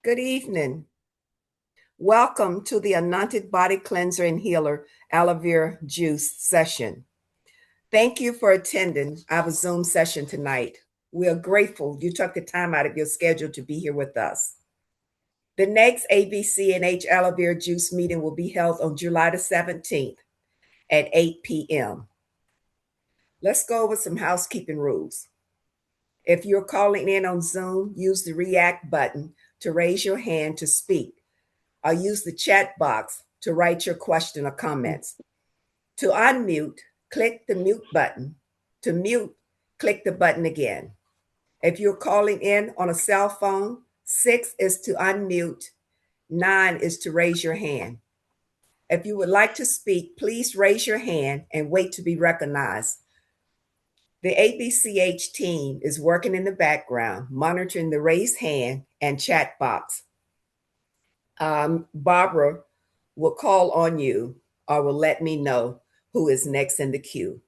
Good evening. Welcome to the Anointed Body Cleanser and Healer Aloe Vera Juice session. Thank you for attending our Zoom session tonight. We are grateful you took the time out of your schedule to be here with us. The next ABC&H Aloe Vera Juice meeting will be held on July the 17th at 8 p.m. Let's go over some housekeeping rules. If you're calling in on Zoom, use the react button to raise your hand to speak. Or use the chat box to write your question or comments. To unmute, click the mute button. To mute, click the button again. If you're calling in on a cell phone, 6 is to unmute, 9 is to raise your hand. If you would like to speak, please raise your hand and wait to be recognized. The ABC&H team is working in the background, monitoring the raised hand and chat box. Barbara will call on you or will let me know who is next in the queue.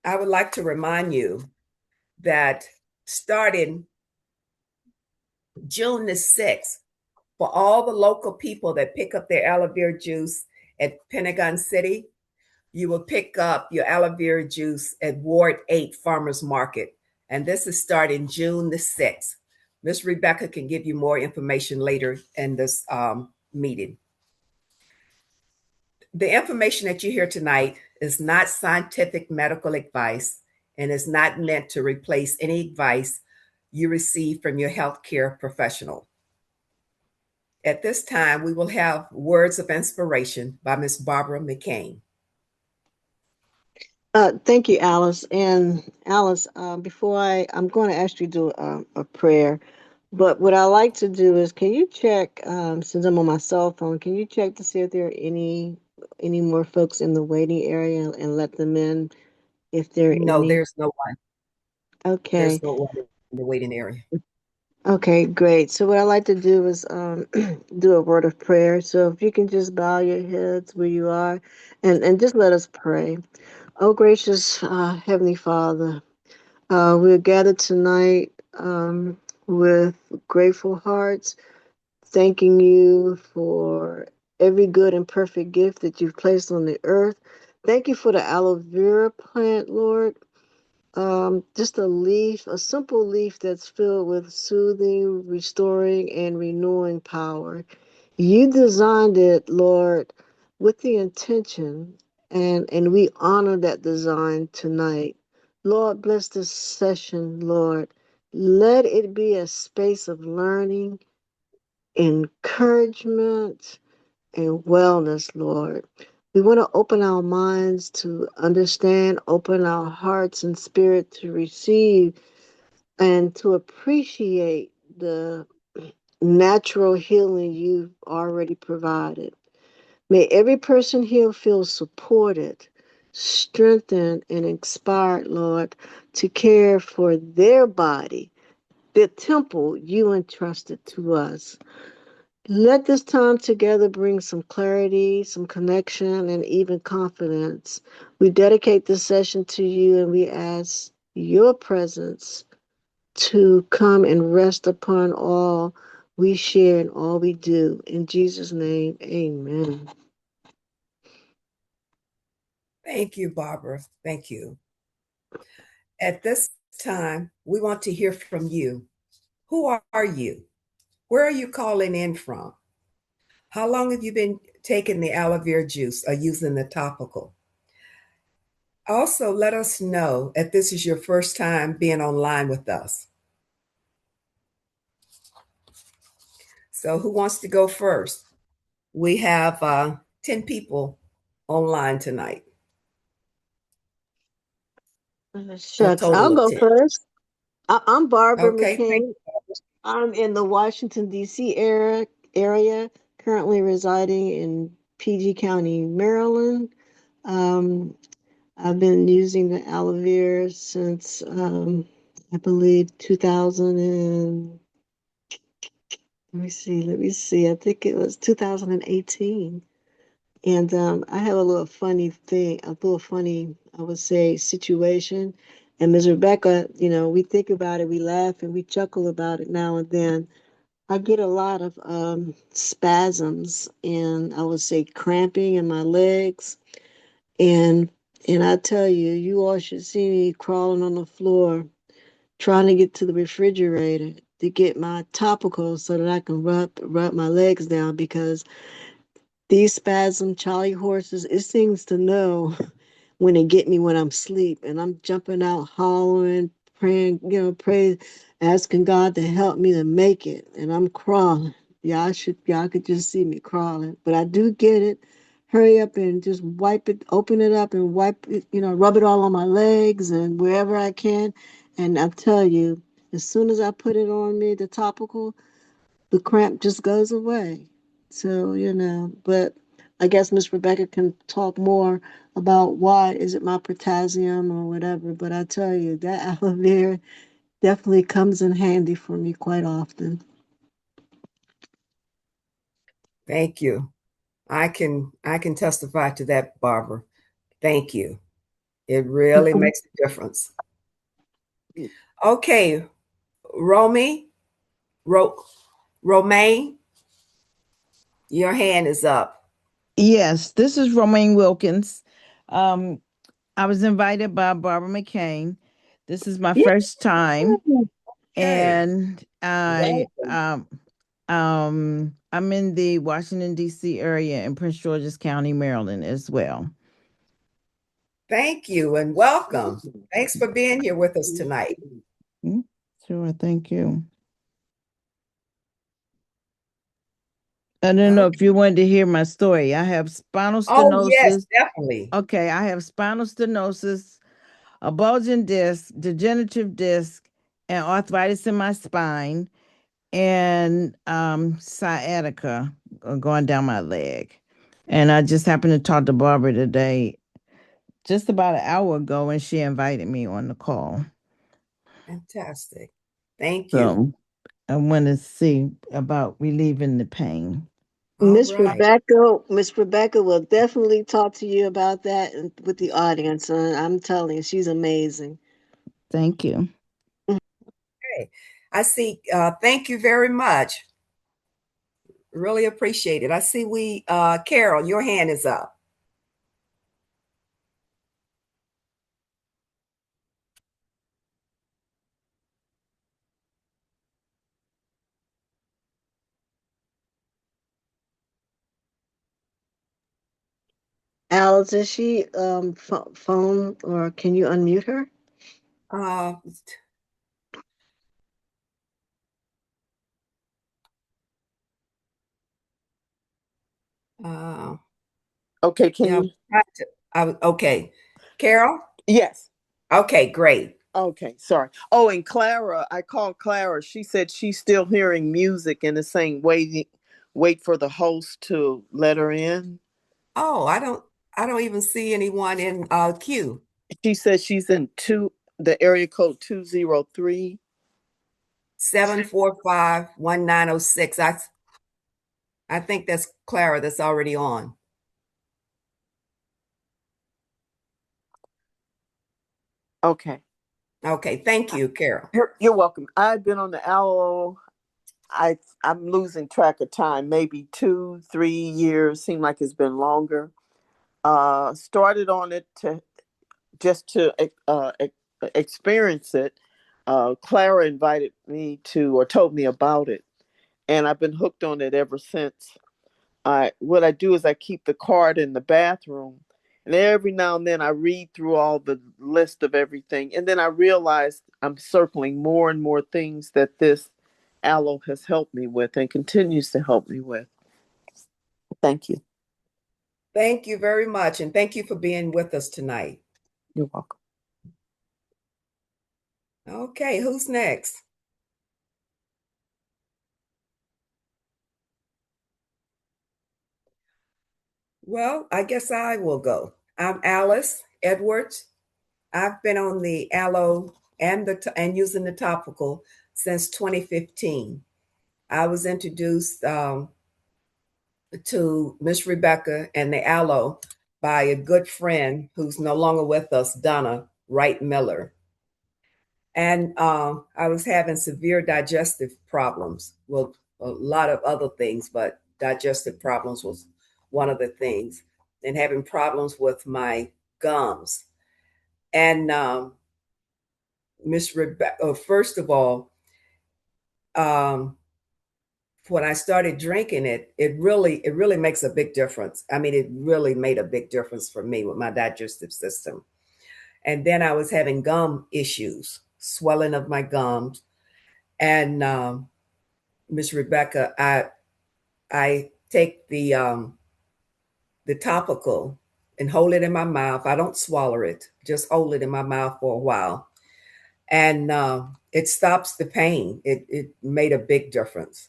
I would like to remind you that starting June the 6th, for all the local people that pick up their aloe vera juice at Pentagon City, you will pick up your aloe vera juice at Ward 8 Farmers Market. And this is starting June the 6th. Miss Rebecca can give you more information later in this meeting. The information that you hear tonight is not scientific medical advice and is not meant to replace any advice you receive from your healthcare professional. At this time, we will have words of inspiration by Miss Barbara McCain. Thank you, Alice. And Alice, before I'm going to actually do a prayer. But what I like to do is, can you check, since I'm on my cell phone, can you check to see if there are any more folks in the waiting area and let them in if there are No, any? there's no one. Okay. There's no one in the waiting area. Okay, great. So what I like to do is do a word of prayer. So if you can just bow your heads where you are and just let us pray. Oh, gracious Heavenly Father, we're gathered tonight with grateful hearts, thanking you for every good and perfect gift that you've placed on the earth. Thank you for the aloe vera plant, Lord. Just a leaf, a simple leaf that's filled with soothing, restoring, and renewing power. You designed it, Lord, with the intention, and we honor that design tonight. Lord, bless this session, Lord. Let it be a space of learning, encouragement, and wellness, Lord. We want to open our minds to understand, open our hearts and spirit to receive and to appreciate the natural healing you've already provided. May every person here feel supported, strengthened, and inspired, Lord, to care for their body, the temple you entrusted to us. Let this time together bring some clarity, some connection, and even confidence. We dedicate this session to you and we ask your presence to come and rest upon all we share and all we do. In Jesus' name, amen. Thank you, Barbara. Thank you. At this time, we want to hear from you. Who are you? Where are you calling in from? How long have you been taking the aloe vera juice or using the topical? Also, let us know if this is your first time being online with us. So, who wants to go first? We have 10 people online tonight. Shucks, I'll go 10. first. I'm Barbara Okay. McCain. I'm in the Washington, D.C. area, currently residing in PG County, Maryland. Um, I've been using the aloe vera since, I believe, 2000 and, let me see, I think it was 2018. And I have a little funny thing, a little funny, I would say, situation. And Ms. Rebecca, we think about it, we laugh and we chuckle about it now and then. I get a lot of spasms and I would say cramping in my legs. And I tell you, you all should see me crawling on the floor trying to get to the refrigerator to get my topical so that I can rub my legs down because these spasm Charlie horses, it seems to know when they get me when I'm asleep and I'm jumping out hollering, praying, pray, asking God to help me to make it. And I'm crawling. Y'all could just see me crawling. But I do get it. Hurry up and just wipe it, open it up and wipe it, rub it all on my legs and wherever I can. And I tell you, as soon as I put it on me, the topical, the cramp just goes away. So, but I guess Miss Rebecca can talk more about why is it my potassium or whatever. But I tell you, that aloe vera definitely comes in handy for me quite often. Thank you. I can testify to that, Barbara. Thank you. It really makes a difference. Okay, Romy, Ro, Romaine, your hand is up. Yes, this is Romaine Wilkins. Um, I was invited by Barbara McCain. This is my Yeah. first time, Okay, and welcome. I'm in the Washington D.C. area in Prince George's County, Maryland, as well. Thank you and welcome. Thanks for being here with us tonight. Mm, Sure, thank you. I don't know if Okay. you wanted to hear my story. I have spinal Oh, yes, stenosis. definitely. Okay, I have spinal stenosis, a bulging disc, degenerative disc, and arthritis in my spine, and sciatica going down my leg. And I just happened to talk to Barbara today, just about an hour ago, and she invited me on the call. Fantastic. Thank you. So I want to see about relieving the pain. All Miss right. Rebecca, Miss Rebecca will definitely talk to you about that with the audience. I'm telling you, she's amazing. Thank you. Okay. I see. Thank you very much. Really appreciate it. I see Carol, your hand is up. Alice, is she phone or can you unmute her? Uh, uh, Okay, can yeah, you? okay. Carol? Yes. Okay, great. Okay, sorry. Oh, and Clara, I called Clara. She said she's still hearing music and is saying wait for the host to let her in. Oh, I don't even see anyone in queue. She says she's in the area code 203. 7451906. I think that's Clara that's already on. Okay. Okay, thank you, Carol. You're welcome. I've been on the Aloe. I'm losing track of time. Maybe 2, 3 years. Seem like it's been longer. Started on it to just to experience it. Clara invited me to or told me about it, and I've been hooked on it ever since. I What I do is I keep the card in the bathroom, and every now and then I read through all the list of everything, and then I realize I'm circling more and more things that this aloe has helped me with and continues to help me with. Thank you. Thank you very much, and thank you for being with us tonight. You're welcome. Okay, who's next? Well, I guess I will go. I'm Alice Edwards. I've been on the aloe and using the topical since 2015. I was introduced to Miss Rebecca and the aloe by a good friend who's no longer with us, Donna Wright Miller. And I was having severe digestive problems. Well, a lot of other things, but digestive problems was one of the things, and having problems with my gums. And Miss Rebecca, first of all, um, when I started drinking it, it really makes a big difference. I mean, it really made a big difference for me with my digestive system. And then I was having gum issues, swelling of my gums. And Miss Rebecca, I take the topical and hold it in my mouth. I don't swallow it; just hold it in my mouth for a while, and it stops the pain. It made a big difference,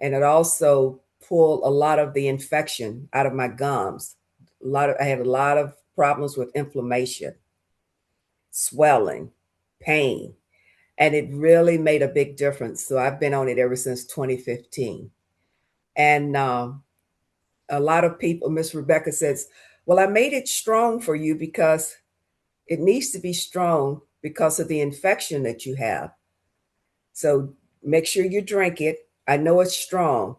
and it also pulled a lot of the infection out of my gums. I had a lot of problems with inflammation, swelling, pain, and it really made a big difference. So I've been on it ever since 2015, and a lot of people, Miss Rebecca says, well, I made it strong for you because it needs to be strong because of the infection that you have. So make sure you drink it. I know it's strong,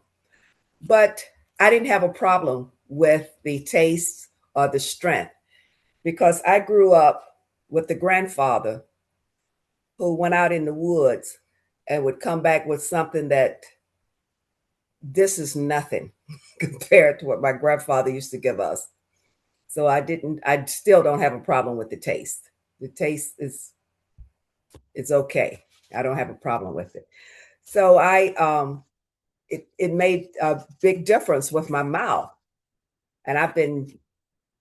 but I didn't have a problem with the taste or the strength because I grew up with the grandfather who went out in the woods and would come back with something that this is nothing compared to what my grandfather used to give us. So I still don't have a problem with the taste. The taste is it's okay. I don't have a problem with it. So it made a big difference with my mouth. And I've been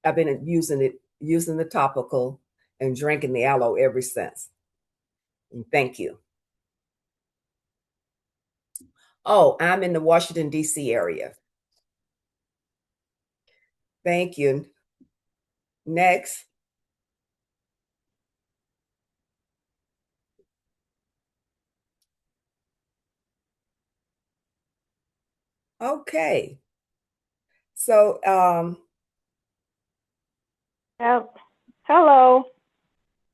using the topical and drinking the aloe ever since. And thank you. Oh, I'm in the Washington D.C. area. Thank you. Next. Okay. So Hello.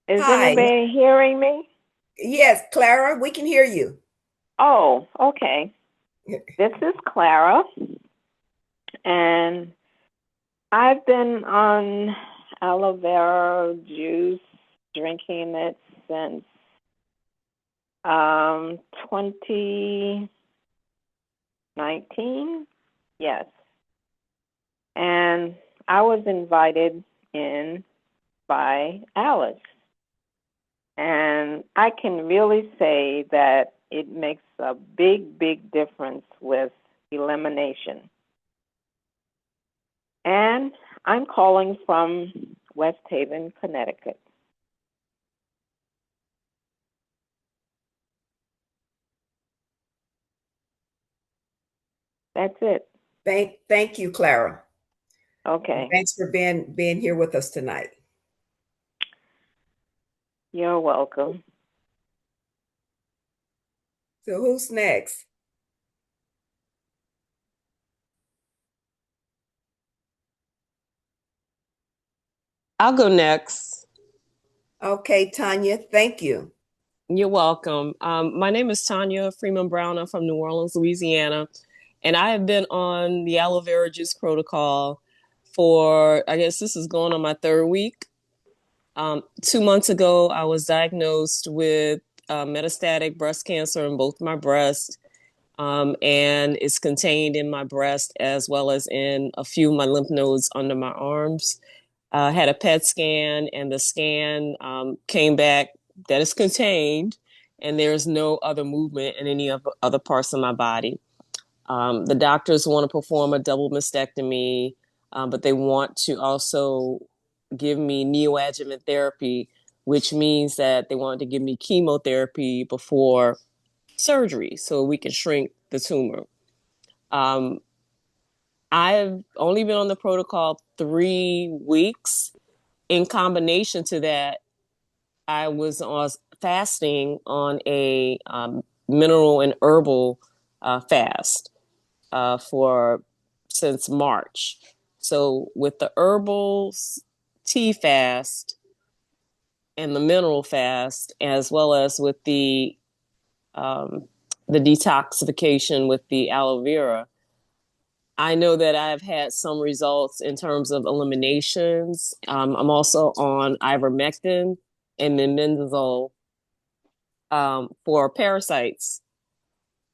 Is hi. anybody hearing me? Yes, Clara, we can hear you. Oh, okay. This is Clara, and I've been on aloe vera juice, drinking it since 2019. Yes. And I was invited in by Alice. And I can really say that it makes a big, big difference with elimination. And I'm calling from West Haven, Connecticut. That's it. Thank you, Clara. Okay. Thanks for being here with us tonight. You're welcome. So who's next? I'll go next. Okay, Tanya, thank you. You're welcome. My name is Tanya Freeman Brown. I'm from New Orleans, Louisiana, and I have been on the aloe vera juice protocol for, I guess this is going on my third week. 2 months ago, I was diagnosed with metastatic breast cancer in both my breasts, and it's contained in my breast as well as in a few of my lymph nodes under my arms. Had a PET scan, and the scan came back that it's contained, and there's no other movement in any of other parts of my body. The doctors want to perform a double mastectomy, but they want to also give me neoadjuvant therapy, which means that they want to give me chemotherapy before surgery so we can shrink the tumor. I've only been on the protocol 3 weeks. In combination to that, I was on fasting on a mineral and herbal fast for since March. So with the herbal tea fast, and the mineral fast, as well as with the detoxification with the aloe vera, I know that I've had some results in terms of eliminations. I'm also on ivermectin and mebendazole for parasites.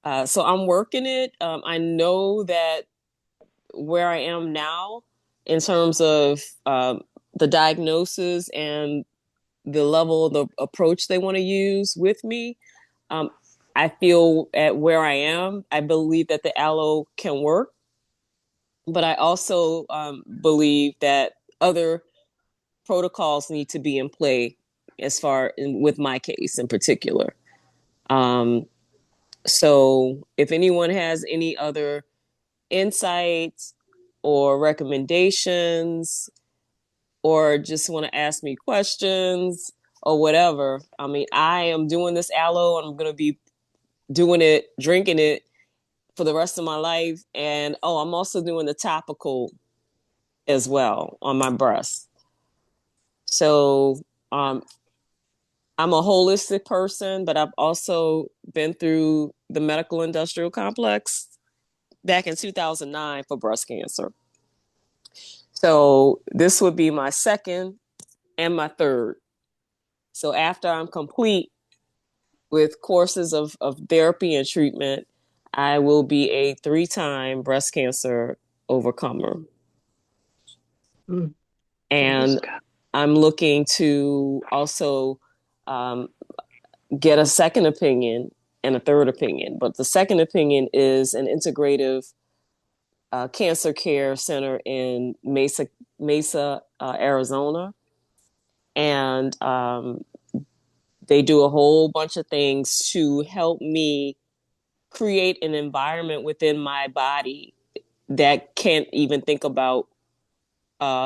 So I'm working it. I know that where I am now in terms of the diagnosis and the level, the approach they want to use with me, um, I feel at where I am, I believe that the aloe can work, but I also believe that other protocols need to be in play as far with my case in particular. Um, so if anyone has any other insights or recommendations or just want to ask me questions or whatever, I mean, I am doing this aloe and I'm going to be doing it, drinking it for the rest of my life. And I'm also doing the topical as well on my breast. So um, I'm a holistic person, but I've also been through the medical industrial complex back in 2009 for breast cancer. So this would be my second and my third. So after I'm complete with courses of therapy and treatment, I will be a 3-time breast cancer overcomer. Mm, praise And God. I'm looking to also get a second opinion and a third opinion. But the second opinion is an integrative cancer care center in Mesa, Arizona. And they do a whole bunch of things to help me create an environment within my body that can't even think about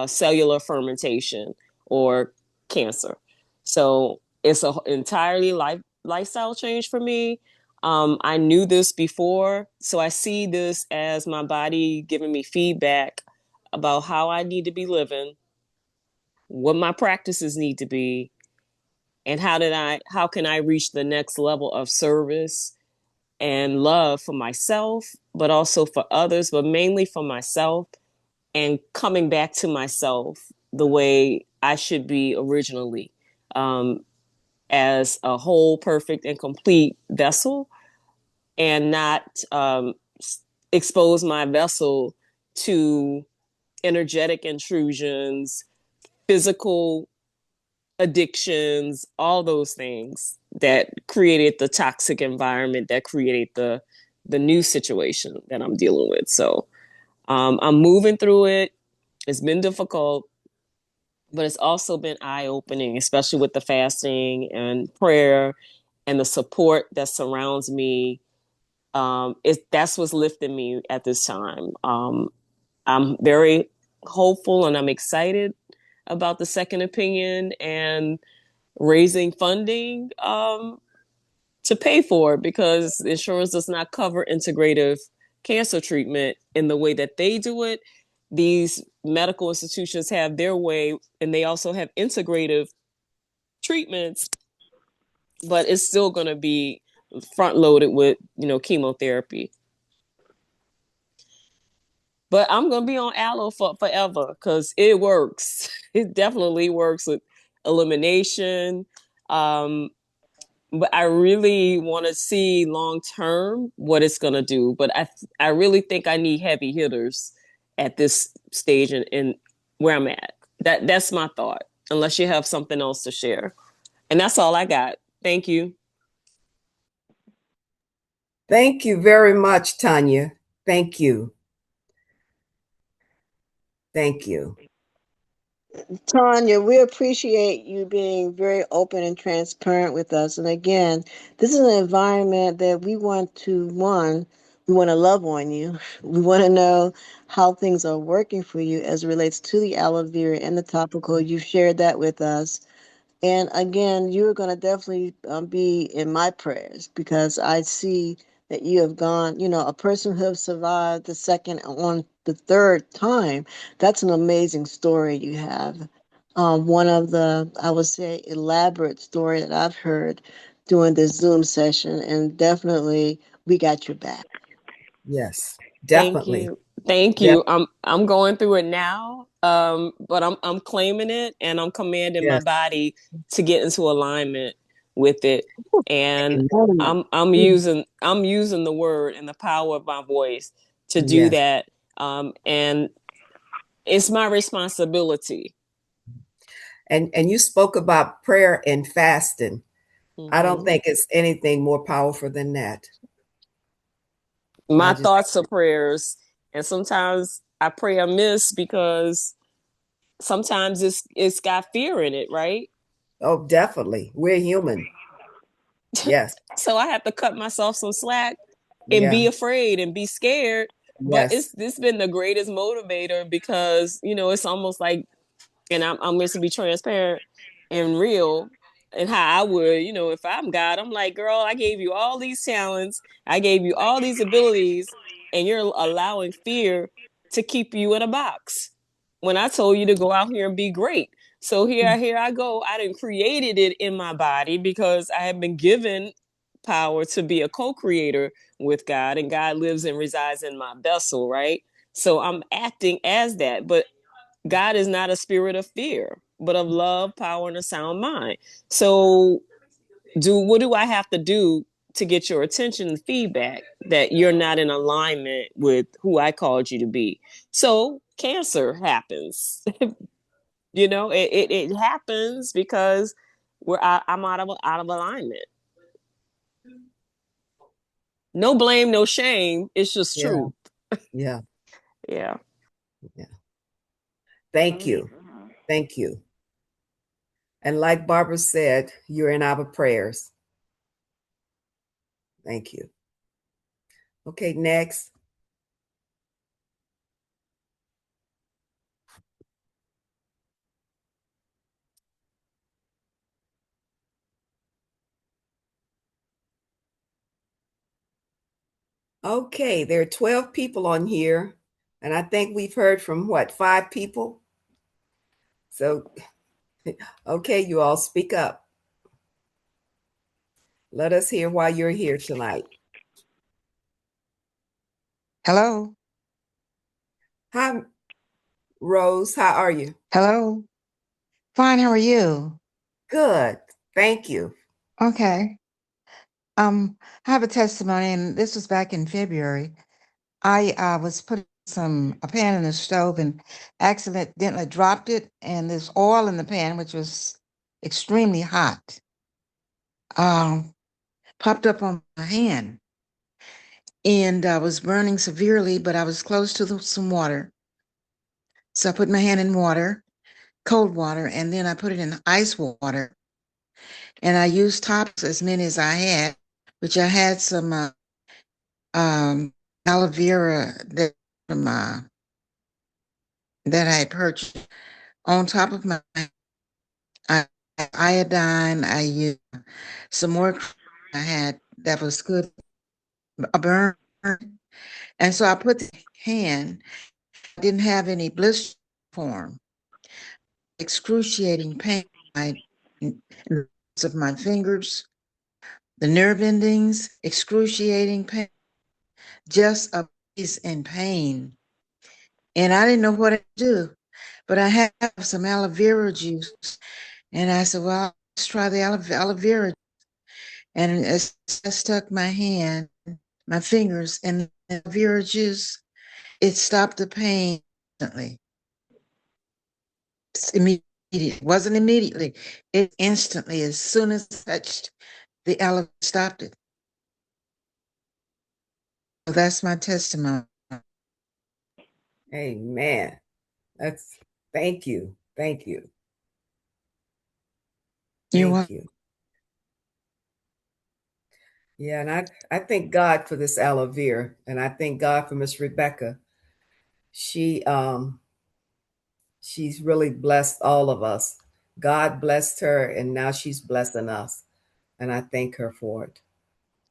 cellular fermentation or cancer. So it's an entirely lifestyle change for me. I knew this before, so I see this as my body giving me feedback about how I need to be living, what my practices need to be, and how can I reach the next level of service and love for myself, but also for others, but mainly for myself, and coming back to myself the way I should be originally, as a whole, perfect, and complete vessel, and not expose my vessel to energetic intrusions, physical addictions, all those things that created the toxic environment that created the new situation that I'm dealing with. So I'm moving through it. It's been difficult, but it's also been eye-opening, especially with the fasting and prayer and the support that surrounds me. That's what's lifting me at this time. I'm very hopeful and I'm excited about the second opinion and raising funding to pay for it, because insurance does not cover integrative cancer treatment in the way that they do it. These medical institutions have their way, and they also have integrative treatments, but it's still going to be front loaded with chemotherapy. But I'm going to be on aloe for forever because it works. It definitely works with elimination. But I really want to see long term what it's going to do. But I really think I need heavy hitters at this stage in where I'm at. That's my thought. Unless you have something else to share, and that's all I got. Thank you. Thank you very much, Tanya. Thank you. Thank you. Tanya, we appreciate you being very open and transparent with us. And again, this is an environment that we want to love on you. We want to know how things are working for you as it relates to the aloe vera and the topical. You've shared that with us. And again, you're going to definitely be in my prayers because I see that you have gone, a person who has survived the second on the third time. That's an amazing story you have. one of the, I would say, elaborate story that I've heard during this Zoom session, and definitely we got your back. Yes, Thank definitely. you. Thank Def- you. I'm going through it now. But I'm claiming it and I'm commanding my yes. body to get into alignment with it. And Amen. I'm using the word and the power of my voice to do Yes. that. And it's my responsibility. And you spoke about prayer and fasting. I don't Hmm. think it's anything more powerful than that. I My just thoughts are prayers, and sometimes I pray amiss because sometimes it's got fear in it, right? oh, definitely. We're human. Yes. So I have to cut myself some slack and Yeah. be afraid and be scared. But Yes. it's been the greatest motivator because it's almost like, and I'm just to be transparent and real and how I would, if I'm God, I'm like, girl, I gave you all these talents, I gave you all these abilities, and you're allowing fear to keep you in a box when I told you to go out here and be great. So here I go. I didn't created it in my body because I have been given power to be a co-creator with God, and God lives and resides in my vessel, right? So I'm acting as that, but God is not a spirit of fear, but of love, power, and a sound mind. So, what do I have to do to get your attention and feedback that you're not in alignment with who I called you to be? So, cancer happens. It happens because I'm out of alignment. No blame, no shame. It's just Yeah. truth. Yeah. Yeah. Yeah. Thank you. Thank you. And like Barbara said, you're in our prayers. Thank you. Okay, next. Okay, there are 12 people on here, and I think we've heard from what, 5 people? So, okay, you all speak up. Let us hear why you're here tonight. Hello. Hi, Rose. How are you? Hello. Fine. How are you? Good. Thank you. Okay. I have a testimony, and this was back in February. I was putting a pan in the stove and accidentally dropped it, and there's oil in the pan, which was extremely hot. Um, Popped up on my hand, and I was burning severely, but I was close to some water. So I put my hand in water, cold water, and then I put it in ice water, and I used tops as many as I had, which I had some aloe vera that I had purchased. On top of my iodine, I used some more I had that was good, a burn. And so I put the hand, I didn't have any blister form, excruciating pain of my fingers, the nerve endings, excruciating pain, just a piece in pain. And I didn't know what to do, but I have some aloe vera juice. And I said, well, let's try the aloe vera. And as I stuck my hand, my fingers in the aloe vera juice, it stopped the pain instantly. It wasn't immediately. It instantly, as soon as it touched the aloe, stopped it. So that's my testimony. Amen. That's thank you. Thank you. You're Thank welcome. you. Yeah, and I thank God for this aloe vera, and I thank God for Miss Rebecca. She she's really blessed all of us. God blessed her, and now she's blessing us, and I thank her for it.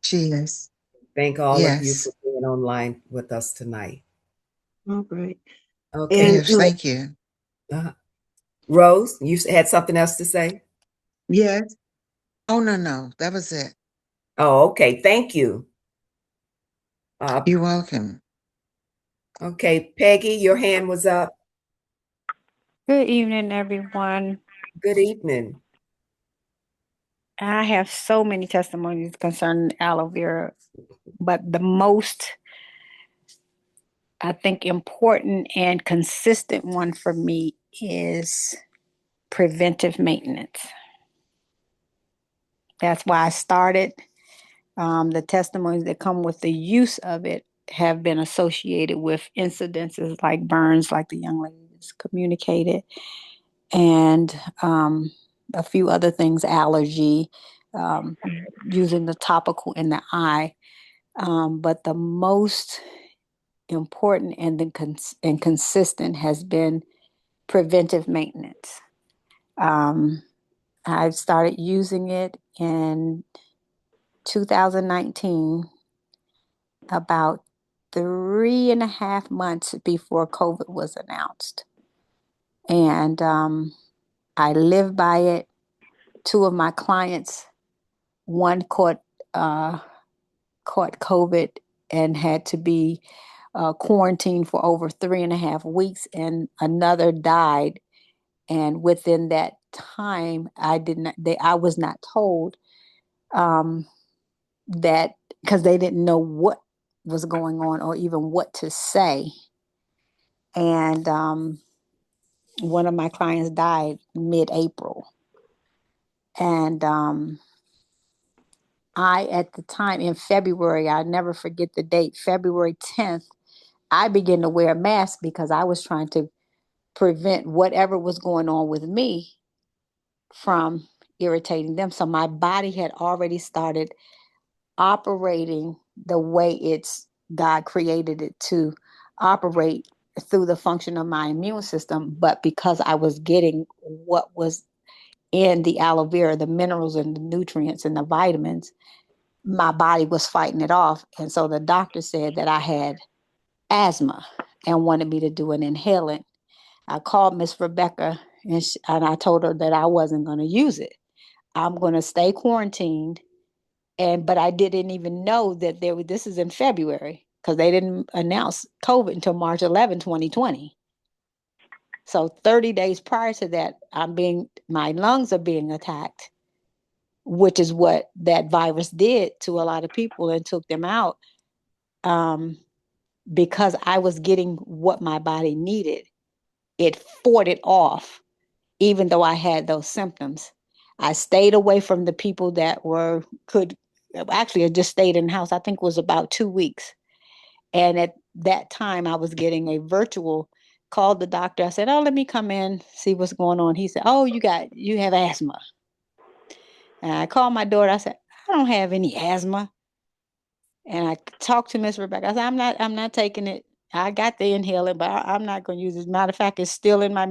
She is. Thank all of you Yes. for being online with us tonight. All right. Okay. And Yes. Thank you. Uh, Rose, you had something else to say? Yes. Oh, no, that was it. Oh, okay. Thank you. You're welcome. Okay, Peggy, your hand was up. Good evening, everyone. Good evening. I have so many testimonies concerning aloe vera, but the most, I think, important and consistent one for me is preventive maintenance. That's why I started. The testimonies that come with the use of it have been associated with incidences like burns, like the young lady just communicated, and a few other things, allergy, um, using the topical in the eye. But the most important and consistent has been preventive maintenance. I started using it in 2019, about 3.5 months before COVID was announced. And I live by it. Two of my clients, one caught COVID and had to be quarantined for over 3.5 weeks, and another died. And within that time, I was not told that, because they didn't know what was going on or even what to say. And one of my clients died mid-April. And at the time in February, I'll never forget the date, February 10th, I began to wear a mask because I was trying to prevent whatever was going on with me from irritating them. So my body had already started operating the way God created it to operate, through the function of my immune system. But because I was getting what was in the aloe vera, the minerals and the nutrients and the vitamins, my body was fighting it off. And so the doctor said that I had asthma and wanted me to do an inhalant. I called Miss Rebecca, and I told her that I wasn't going to use it. I'm going to stay quarantined. But I didn't even know that this is in February, because they didn't announce COVID until March 11, 2020. So 30 days prior to that, my lungs are being attacked, which is what that virus did to a lot of people and took them out. Because I was getting what my body needed, it fought it off, even though I had those symptoms. I stayed away from the people that I just stayed in the house. I think it was about 2 weeks. And at that time, I was getting a virtual, called the doctor. I said, "Oh, let me come in, see what's going on." He said, "Oh, you have asthma." And I called my daughter. I said, "I don't have any asthma." And I talked to Miss Rebecca. I said, I'm not taking it. I got the inhaler, but I'm not going to use it. As a matter of fact, it's still in my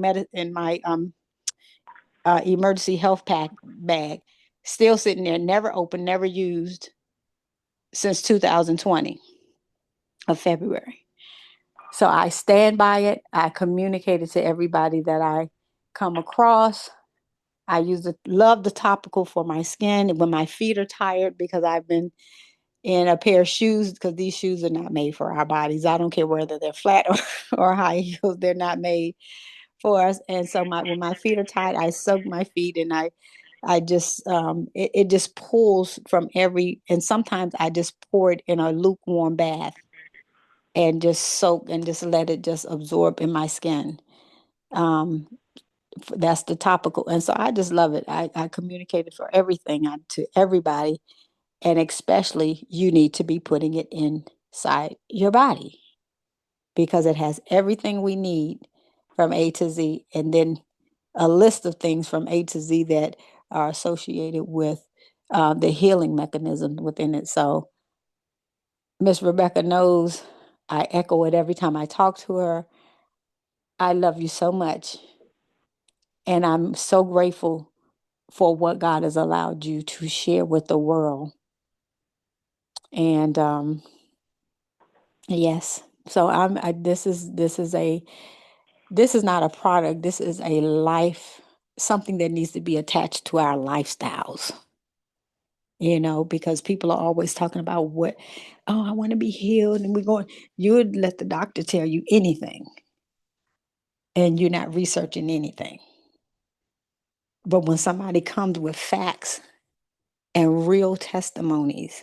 emergency health pack bag, still sitting there, never opened, never used since 2020 of February. So I stand by it. I communicated to everybody that I come across. I love the topical for my skin when my feet are tired, because I've been in a pair of shoes, because these shoes are not made for our bodies. I don't care whether they're flat or high heels, they're not made for us. And so when my feet are tired, I soak my feet, and I just it just pulls from and sometimes I just pour it in a lukewarm bath and just soak and just let it just absorb in my skin. That's the topical. And so I just love it. I communicate it for everything to everybody. And especially, you need to be putting it inside your body, because it has everything we need from A to Z. And then a list of things from A to Z that are associated with the healing mechanism within it. So Miss Rebecca knows I echo it every time I talk to her. I love you so much. And I'm so grateful for what God has allowed you to share with the world. And yes, so this is this is not a product. This is a life, something that needs to be attached to our lifestyles. Because people are always talking about I want to be healed. And you would let the doctor tell you anything, and you're not researching anything. But when somebody comes with facts and real testimonies,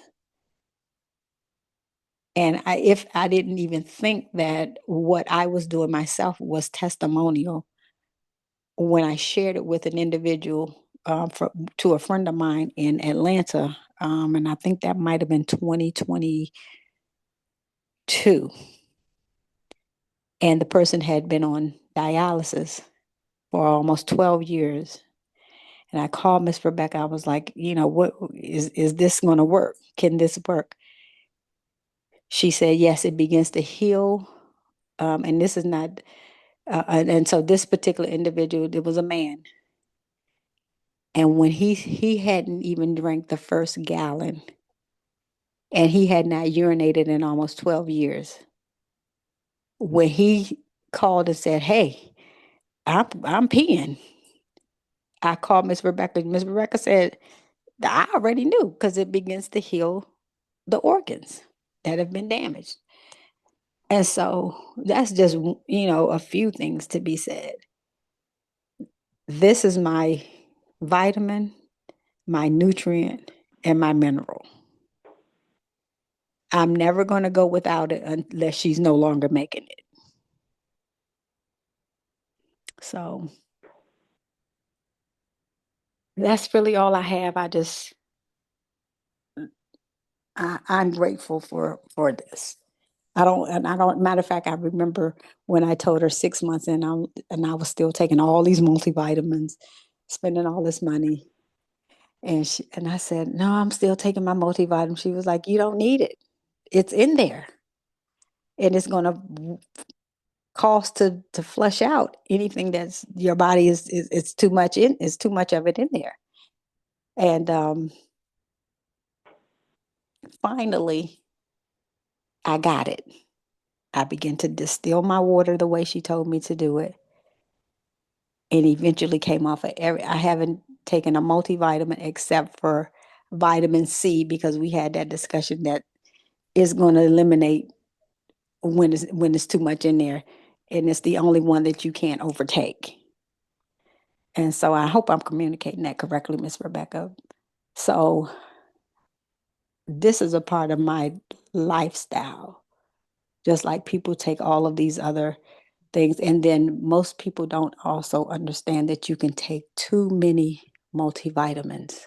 and if I didn't even think that what I was doing myself was testimonial, when I shared it with an individual, to a friend of mine in Atlanta, and I think that might have been 2022, and the person had been on dialysis for almost 12 years. And I called Miss Rebecca. I was like, what is this going to work? Can this work? She said, yes, it begins to heal. And this is not, and so this particular individual, it was a man. And when he hadn't even drank the first gallon, and he had not urinated in almost 12 years. When he called and said, hey, I'm peeing, I called Miss Rebecca. Miss Rebecca said, I already knew, because it begins to heal the organs that have been damaged. And so that's just, a few things to be said. This is my vitamin, my nutrient, and my mineral. I'm never going to go without it unless she's no longer making it. So that's really all I have. I'm grateful for this. Matter of fact, I remember when I told her 6 months in, and I was still taking all these multivitamins, spending all this money. And I said, no, I'm still taking my multivitamin. She was like, you don't need it. It's in there. And it's going to cost to flush out anything that's your body it's too much it's too much of it in there. And finally, I got it. I began to distill my water the way she told me to do it. And eventually came off of I haven't taken a multivitamin except for vitamin C, because we had that discussion that is going to eliminate when it's too much in there. And it's the only one that you can't overtake. And so I hope I'm communicating that correctly, Miss Rebecca. So this is a part of my lifestyle, just like people take all of these other things. And then most people don't also understand that you can take too many multivitamins.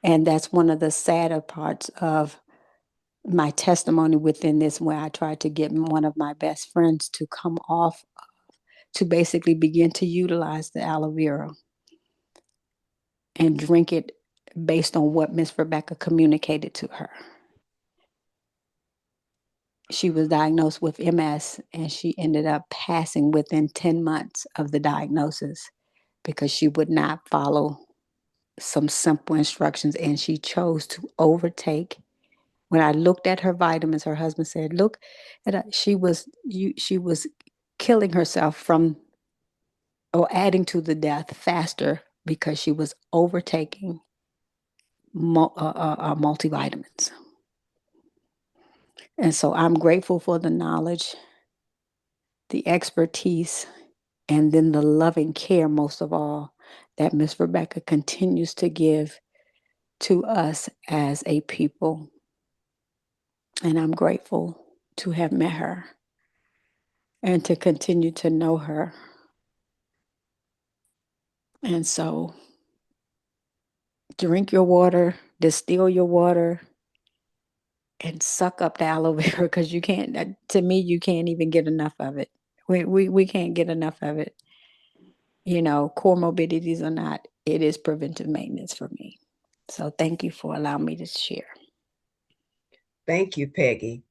And that's one of the sadder parts of my testimony within this, where I tried to get one of my best friends to come off, to basically begin to utilize the aloe vera and drink it based on what Miss Rebecca communicated to her. She was diagnosed with MS, and she ended up passing within 10 months of the diagnosis because she would not follow some simple instructions, and she chose to overtake. When I looked at her vitamins, her husband said, look at her. She was killing herself from, or adding to the death faster, because she was overtaking multivitamins. And so I'm grateful for the knowledge, the expertise, and then the loving care, most of all, that Miss Rebecca continues to give to us as a people. And I'm grateful to have met her and to continue to know her. And so drink your water, distill your water, and suck up the aloe vera, because you can't, to me, you can't even get enough of it. We can't get enough of it. Comorbidities or not, it is preventive maintenance for me. So thank you for allowing me to share. Thank you, Peggy.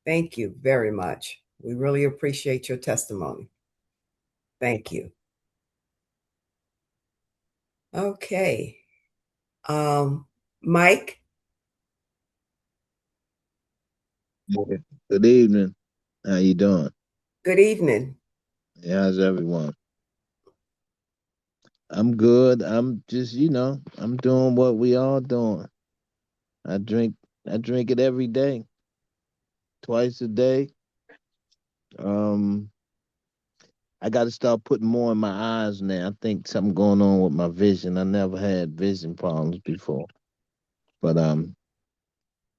Thank you very much. We really appreciate your testimony. Thank you. Okay. Mike? Good evening. How you doing? Good evening. How's everyone? I'm good. I'm just, I'm doing what we all doing. I drink I drink it every day, twice a day. Um I got to start putting more in my eyes now. I think something going on with my vision. I never had vision problems before. But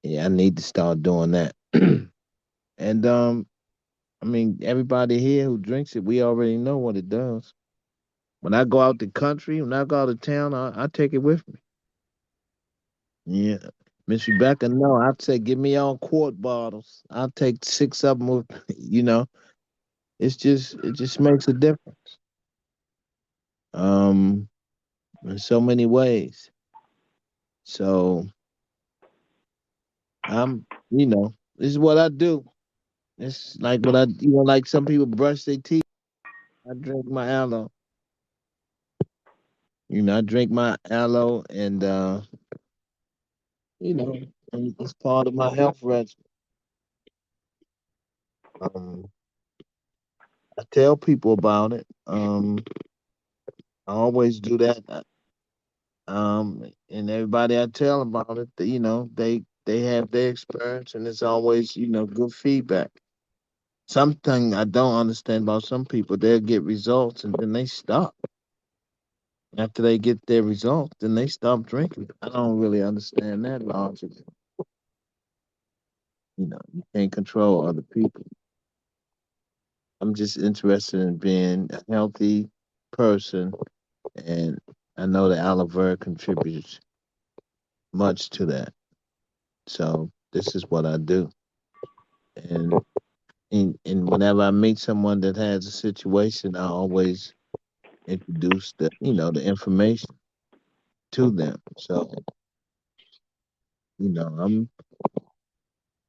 yeah, I need to start doing that. And I mean, everybody here who drinks it, we already know what it does. When I go out the country, when I go out of town, I take it with me. Yeah. Miss Rebecca, no, I'd say give me all quart bottles. I'll take six of them with, you know. It just makes a difference. Um in so many ways. So this is what I do. It's like what like some people brush their teeth. I drink my aloe. I drink my aloe and you know, and it's part of my health regimen. Um I tell people about it. I always do that. And everybody I tell about it, they have their experience, and it's always good feedback. Something I don't understand about some people, they'll get results and then they stop. After they get their results, then they stop drinking. I don't really understand that logic. You can't control other people. I'm just interested in being a healthy person, and I know that aloe vera contributes much to that. So this is what I do. And and whenever I meet someone that has a situation, I always introduce the information to them. So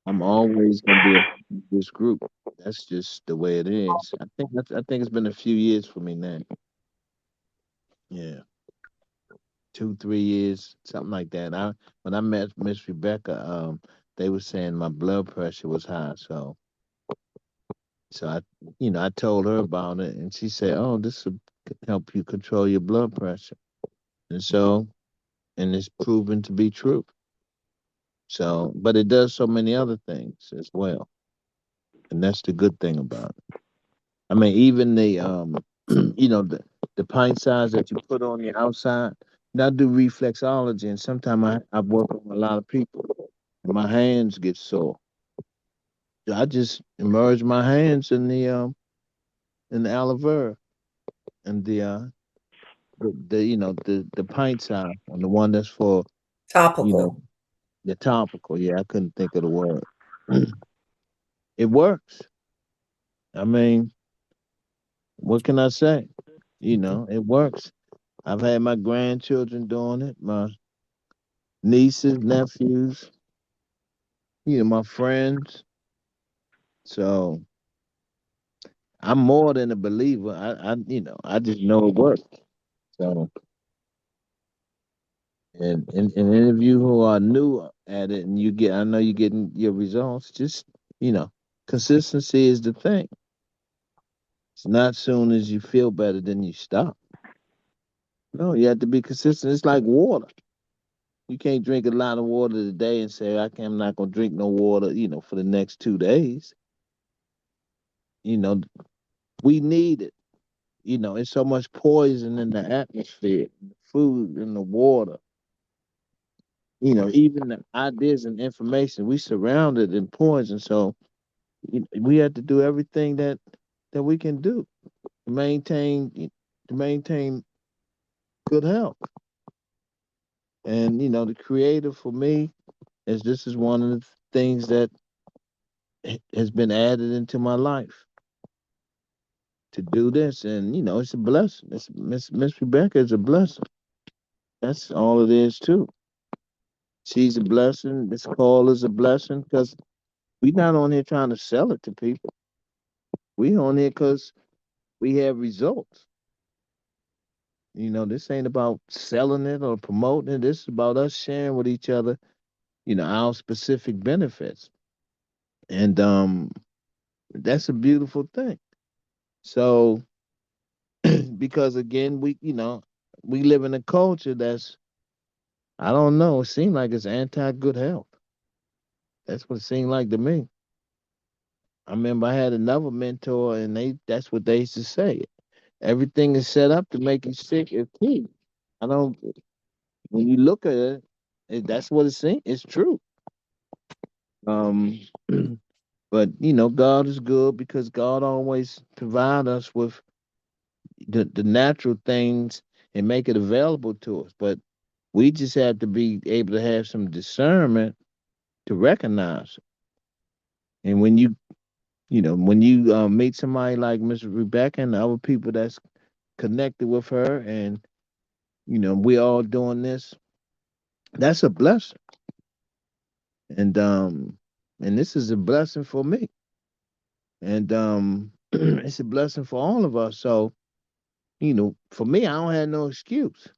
I'm always gonna be a part of this group. That's just the way it is. I think it's been a few years for me now. Yeah, 2, 3 years, something like that. I When I met Miss Rebecca, they were saying my blood pressure was high, so I told her about it, and she said, "Oh, this will help you control your blood pressure." And and it's proven to be true. So, but it does so many other things as well, and that's the good thing about it. I mean, even the the pint size that you put on your outside. And I do reflexology, and sometimes I work on a lot of people, and my hands get sore. So I just immerse my hands in the aloe vera and the pint size on the one that's for you know Topical. the topical. Yeah, I couldn't think of the word. It works. I mean, what can I say? It works. I've had my grandchildren doing it, my nieces, nephews, my friends. So I'm more than a believer. I just know it works. So, and any of you who are new at it and I know you're getting your results, just, you know, consistency is the thing. It's not soon as you feel better, then you stop. No, you have to be consistent. It's like water. You can't drink a lot of water today and say, I'm not going to drink no water, for the next 2 days. You know, we need it. It's so much poison in the atmosphere, in the food, in the water. Even the ideas and information, we surrounded in poison. So we have to do everything that we can do to maintain good health. And the creative for me is this is one of the things that has been added into my life to do this, and it's a blessing. Miss Rebecca is a blessing. That's all it is too. She's a blessing. This call is a blessing because we're not on here trying to sell it to people. We on here because we have results. This ain't about selling it or promoting it. This is about us sharing with each other, our specific benefits. And that's a beautiful thing. So because again, we live in a culture that's, I don't know, it seems like it's anti good health. That's what it seemed like to me. I remember I had another mentor, and that's what they used to say. Everything is set up to make you sick if key. I don't. When you look at it, that's what it seems. It's true. Um, but God is good because God always provide us with the natural things and make it available to us. But we just have to be able to have some discernment to recognize it. And when you meet somebody like Miss Rebecca and the other people that's connected with her, and we all doing this, that's a blessing. And this is a blessing for me. And it's a blessing for all of us. So, for me, I don't have no excuse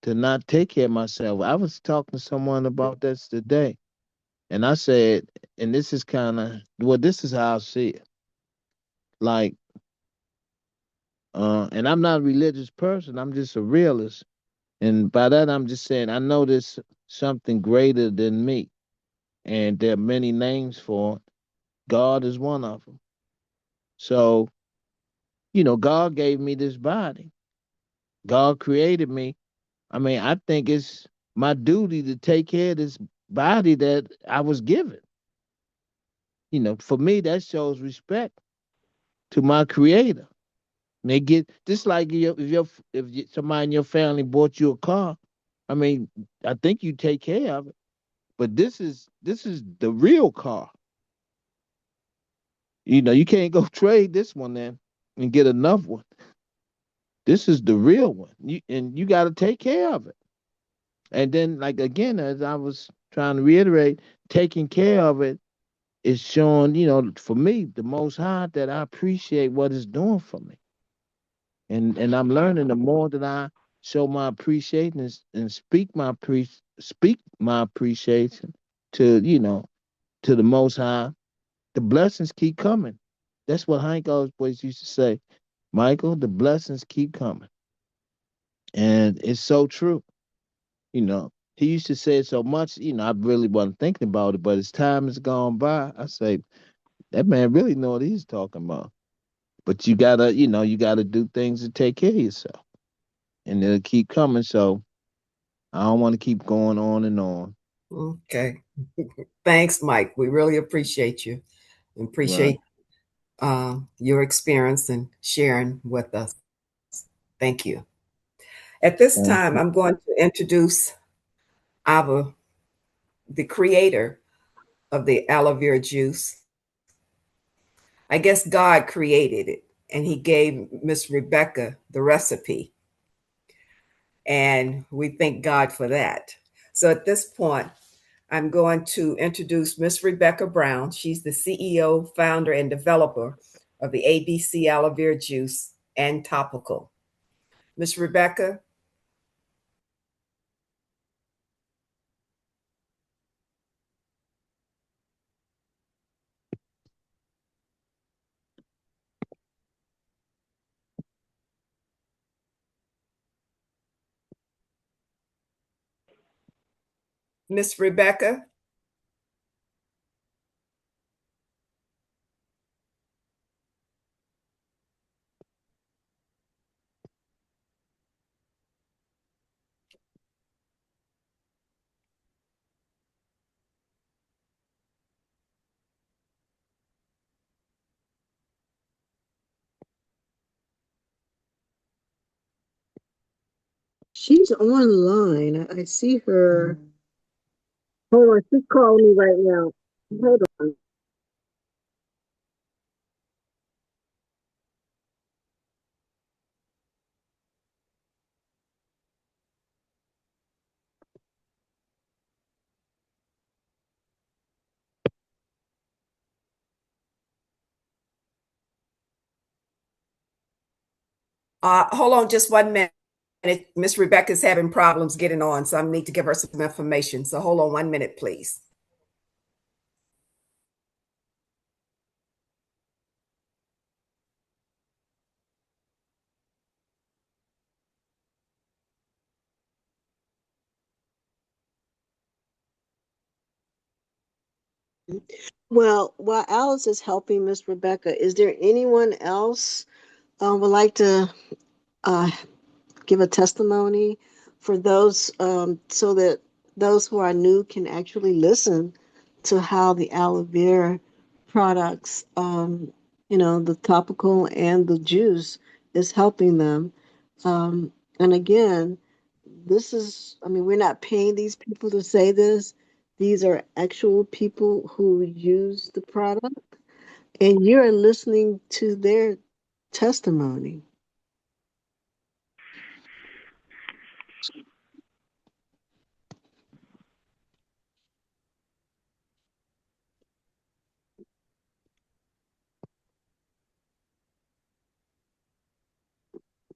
to not take care of myself. I was talking to someone about this today, and I said, and this is kind of, well, this is how I see it. Like, and I'm not a religious person, I'm just a realist. And by that, I'm just saying, I know there's something greater than me, and there are many names for it. God is one of them. So, God gave me this body. God created me. I mean, I think it's my duty to take care of this body that I was given. For me, that shows respect to my creator. And they get just like somebody in your family bought you a car. I mean, I think you take care of it. But this is the real car. You can't go trade this one then and get another one. This is the real one. And you got to take care of it. And then, like again, as I was trying to reiterate, taking care of it is showing, for me, the Most High, that I appreciate what it's doing for me. And I'm learning the more that I show my appreciation and speak my appreciation to to the Most High, the blessings keep coming. That's what Hank always used to say, Michael. The blessings keep coming, and it's so true. He used to say it so much. I really wasn't thinking about it, but as time has gone by, I say that man really know what he's talking about. But you gotta do things to take care of yourself, and it'll keep coming. So I don't want to keep going on and on. Okay. Thanks, Mike. We really appreciate you and Right. appreciate your experience and sharing with us. Thank you. At this Thank time, you. I'm going to introduce our the creator of the aloe vera juice. I guess God created it, and He gave Miss Rebecca the recipe, and we thank God for that. So at this point, I'm going to introduce Miss Rebecca Brown. She's the CEO, founder, and developer of the ABC aloe vera juice and Topical. Miss Rebecca. Miss Rebecca. She's online. I see her. Hold on, she's calling me right now. Hold on. Hold on just 1 minute. Miss Rebecca's having problems getting on, so I need to give her some information. So hold on 1 minute, please. Well, while Alice is helping Miss Rebecca, is there anyone else would like to uh, give a testimony for those so that those who are new can actually listen to how the aloe vera products, the topical and the juice is helping them. And again, this is, I mean, we're not paying these people to say this. These are actual people who use the product, and you're listening to their testimony.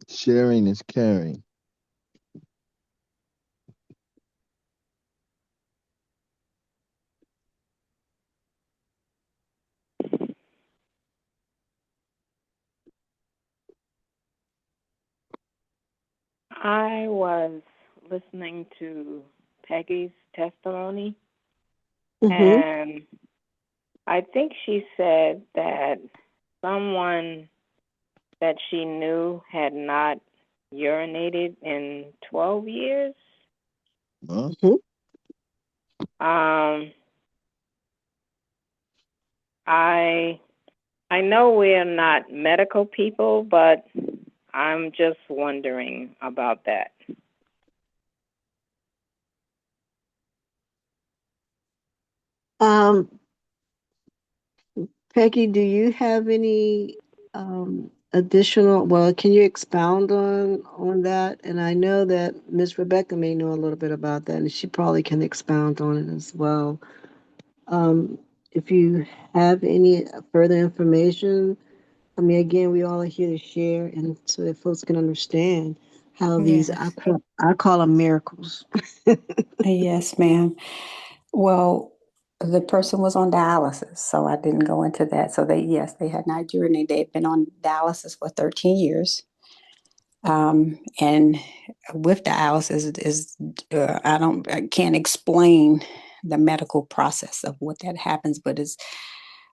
Sharing is caring. I was listening to Peggy's testimony, Mm-hmm. and I think she said that someone that she knew had not urinated in 12 years. Huh? Mm-hmm. Um, I I know we're not medical people, but I'm just wondering about that. Um, Peggy, do you have any additional? Well, can you expound on that? And I know that Miss Rebecca may know a little bit about that, and she probably can expound on it as well. Um, if you have any further information, I mean, again, we all are here to share, and so that folks can understand how these Yes. I call them miracles. Yes, ma'am. Well, the person was on dialysis, so I didn't go into that. So yes, they had not urinated. They'd been on dialysis for 13 years. And with dialysis I can't explain the medical process of what that happens, but it's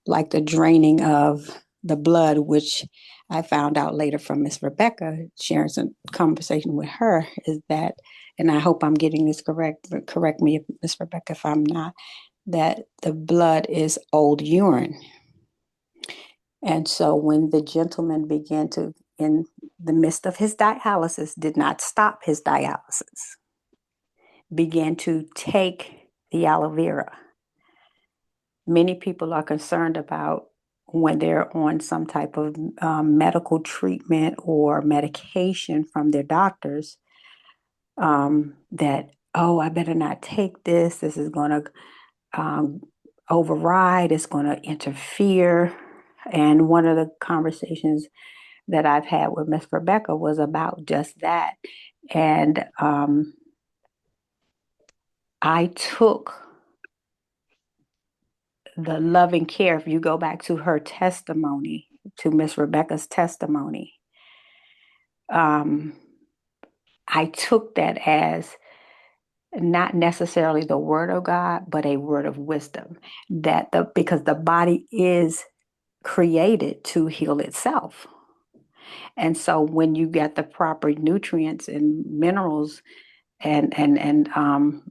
like the draining of the blood, which I found out later from Miss Rebecca, sharing some conversation with her, is that, and I hope I'm getting this correct, but correct me, Miss Rebecca, if I'm not, that the blood is old urine. And so when the gentleman began to, in the midst of his dialysis, did not stop his dialysis, began to take the aloe vera. Many people are concerned about when they're on some type of medical treatment or medication from their doctors, that, oh, I better not take this. This is going to override, it's going to interfere. And one of the conversations that I've had with Miss Rebecca was about just that. And I took the loving care, if you go back to her testimony, to Miss Rebecca's testimony, I took that as not necessarily the word of God, but a word of wisdom. Because the body is created to heal itself. And so when you get the proper nutrients and minerals and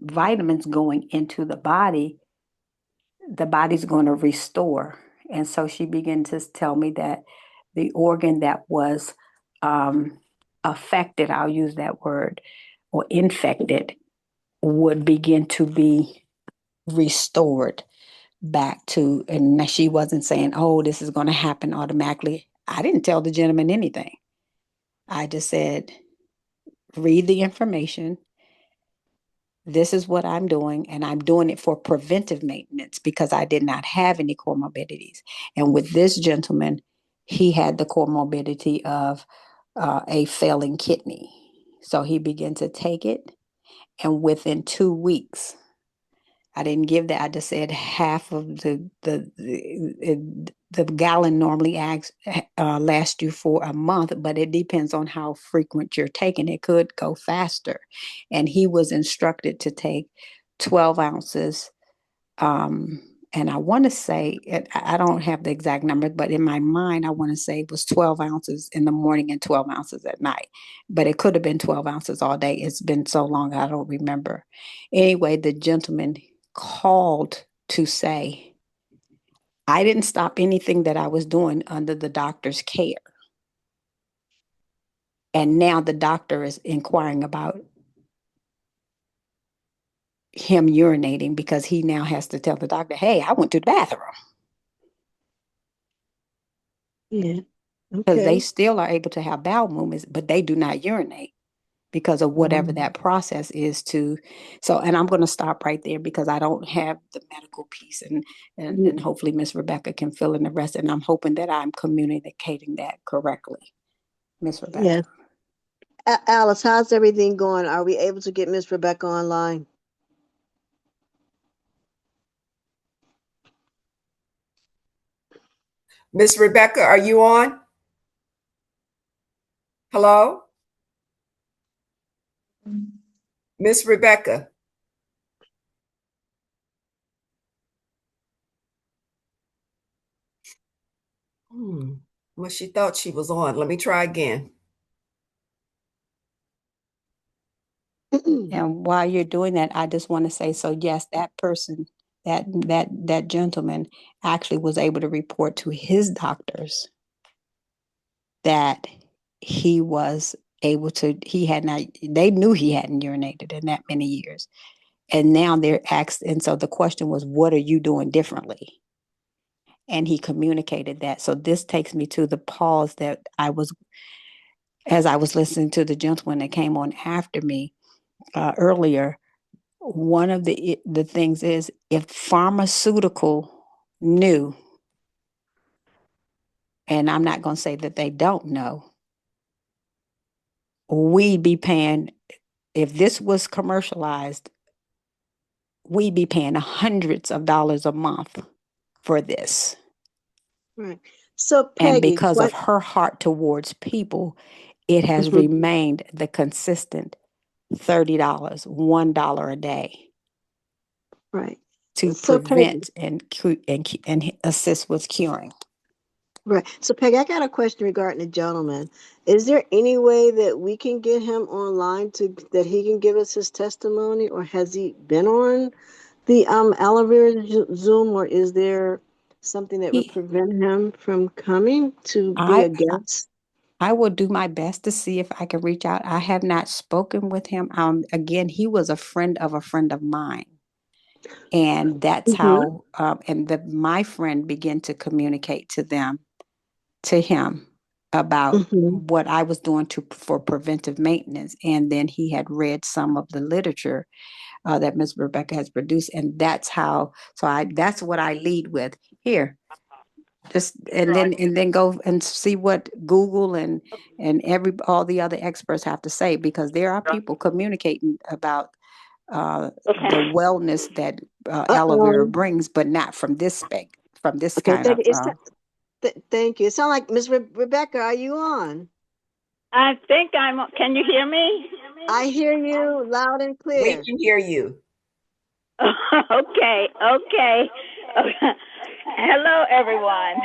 vitamins going into the body's going to restore. And so she began to tell me that the organ that was affected, I'll use that word, or infected, would begin to be restored back to, and she wasn't saying, oh, this is going to happen automatically. I didn't tell the gentleman anything. I just said, read the information. This is what I'm doing, and I'm doing it for preventive maintenance because I did not have any comorbidities. And with this gentleman, he had the comorbidity of a failing kidney. So he began to take it, and within 2 weeks, I didn't give that. I just said half of the gallon normally lasts you for a month, but it depends on how frequent you're taking. It could go faster. And he was instructed to take 12 ounces And I want to say, I don't have the exact number, but in my mind, I want to say it was 12 ounces in the morning and 12 ounces at night. But it could have been 12 ounces all day. It's been so long, I don't remember. Anyway, the gentleman called to say, I didn't stop anything that I was doing under the doctor's care. And now the doctor is inquiring about him urinating because he now has to tell the doctor, hey, I went to the bathroom. Yeah. Because they Okay. still are able to have bowel movements, but they do not urinate because of whatever that process is to. So, and I'm going to stop right there because I don't have the medical piece, and hopefully Miss Rebecca can fill in the rest. And I'm hoping that I'm communicating that correctly, Miss Rebecca. Yes. Alice, how's everything going? Are we able to get Miss Rebecca online? Miss Rebecca, are you on? Hello? Miss Rebecca. Well, she thought she was on. Let me try again. And while you're doing that, I just want to say, so yes, that person, that gentleman actually was able to report to his doctors that he was able to, he had not, they knew he hadn't urinated in that many years. And now they're asked, and so the question was, what are you doing differently? And he communicated that. So this takes me to the pause that as I was listening to the gentleman that came on after me earlier. One of the things is if pharmaceutical knew, and I'm not going to say that they don't know, we'd be paying, if this was commercialized, we'd be paying hundreds of dollars a month for this. Right. So And Peggy, because of what? her heart towards people, it has remained the consistent $30, $1 a day. Right. To So Peggy. prevent and assist with curing. Right. So Peggy, I got a question regarding the gentleman. Is there any way that we can get him online to that he can give us his testimony, or has he been on the Aloe Vera Zoom, or is there something that would prevent him from coming to be a guest? I will do my best to see if I can reach out. I have not spoken with him. Again, he was a friend of mine. And that's how, my friend began to communicate to him about what I was doing for preventive maintenance. And then he had read some of the literature that Ms. Rebecca has produced. And that's how, that's what I lead with here. Just and then go and see what Google and all the other experts have to say, because there are people communicating about the wellness that aloe vera brings, but not from this Okay, kind of. thank you. It sounds like Miss Rebecca. Are you on? I think I'm. Can you hear me? I hear you loud and We clear. can hear you. Okay. Hello, everyone.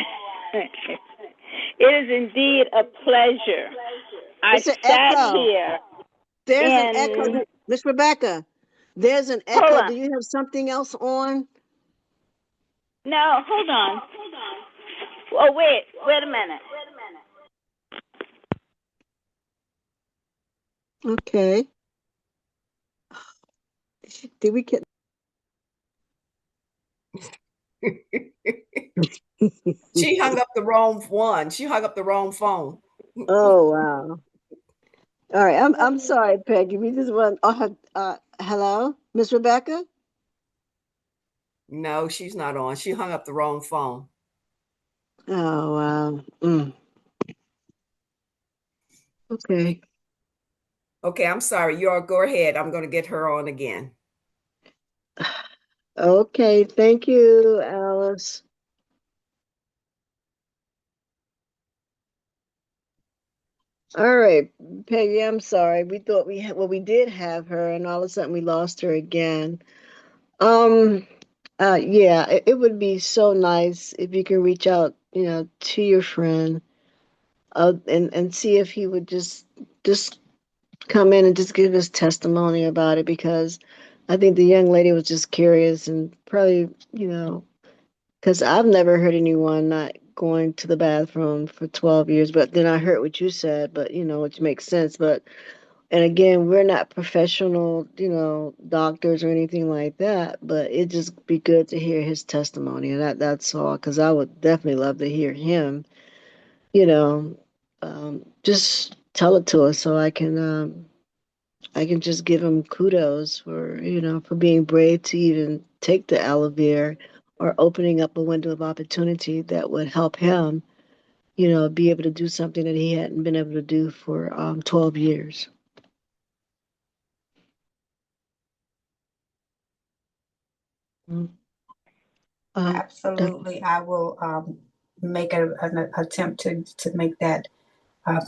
It is indeed a pleasure. It's an sat echo. here. There's an echo. Miss Rebecca, there's an echo. Do you have something else on? No, hold on. Oh, wait a minute. Okay. Did we get? She hung up the wrong one. She hung up the wrong phone. Oh wow. All right. I'm sorry, Peggy. We just want. Hello, Miss Rebecca. No, she's not on. She hung up the wrong phone. Oh wow. Okay. Okay, I'm sorry. You all go ahead. I'm going to get her on again. Okay. Thank you, Alice. All right, Peggy. I'm sorry. We thought we did have her, and all of a sudden we lost her again. Yeah, it would be so nice if you can reach out, to your friend, and see if he would just come in and just give his testimony about it, because I think the young lady was just curious and probably, because I've never heard anyone not going to the bathroom for 12 years, but then I heard what you said, but which makes sense. But, and again, we're not professional, doctors or anything like that, but it'd just be good to hear his testimony. And that's all, because I would definitely love to hear him, you know, just tell it to us so I can just give him kudos for being brave to even take the aloe vera, or opening up a window of opportunity that would help him, be able to do something that he hadn't been able to do for 12 years. Mm. Def- Absolutely. I will make an attempt to make that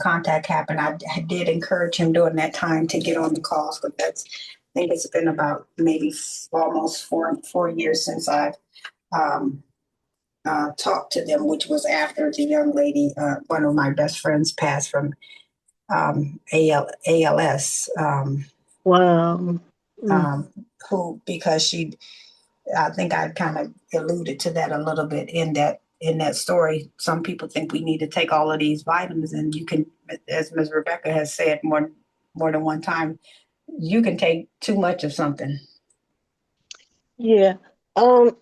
contact happen. I did encourage him during that time to get on the calls, but I think it's been about maybe almost 4 years since I've um, talked to them, which was after the young lady, one of my best friends, passed from ALS. wow. Mm. Who, because I think I kind of alluded to that a little bit in that story. Some people think we need to take all of these vitamins, and you can, as Ms. Rebecca has said more than one time, you can take too much of something. Yeah. And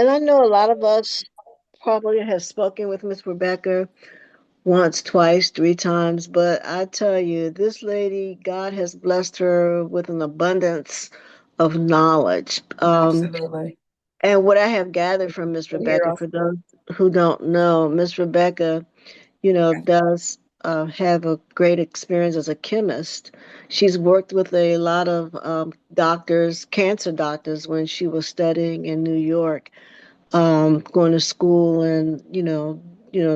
I know a lot of us probably have spoken with Miss Rebecca once, twice, three times, but I tell you, this lady, God has blessed her with an abundance of knowledge. Absolutely. And what I have gathered from Miss A Rebecca, hero. for those who don't know, Miss Rebecca, does have a great experience as a chemist. She's worked with a lot of doctors, cancer doctors, when she was studying in New York, going to school, and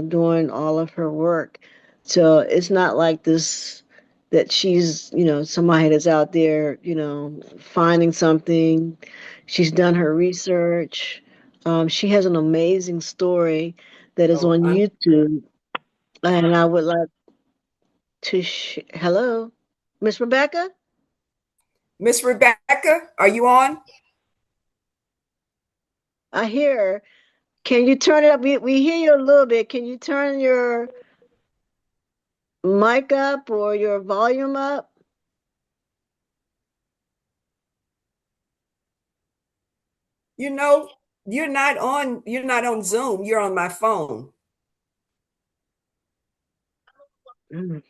doing all of her work. So it's not like this, that she's somebody that's out there finding something. She's done her research. She has an amazing story that is So on YouTube, and I would like to. Hello, Miss Rebecca. Miss Rebecca, are you on? I hear her. Can you turn it up? We hear you a little bit. Can you turn your mic up or your volume up? You know, you're not on Zoom, you're on my phone. Mm.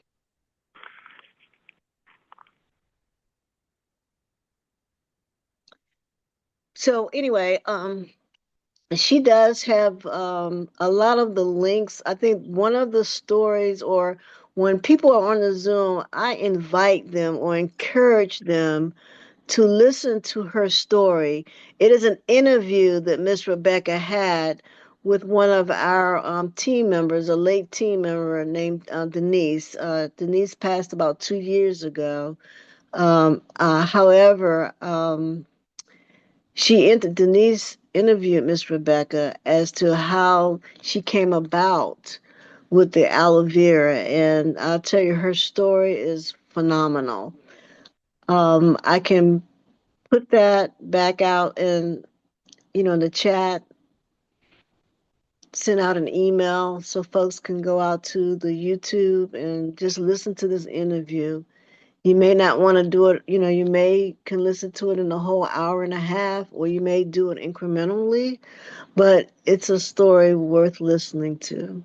So anyway, she does have a lot of the links. I think one of the stories, or when people are on the Zoom, I invite them or encourage them to listen to her story. It is an interview that Miss Rebecca had with one of our team members, a late team member named Denise. Denise passed about 2 years ago. However, Denise interviewed Miss Rebecca as to how she came about with the aloe vera, and I'll tell you, her story is phenomenal. I can put that back out in the chat, send out an email so folks can go out to the YouTube and just listen to this interview. You may not want to do it, you may can listen to it in a whole hour and a half, or you may do it incrementally, but it's a story worth listening to.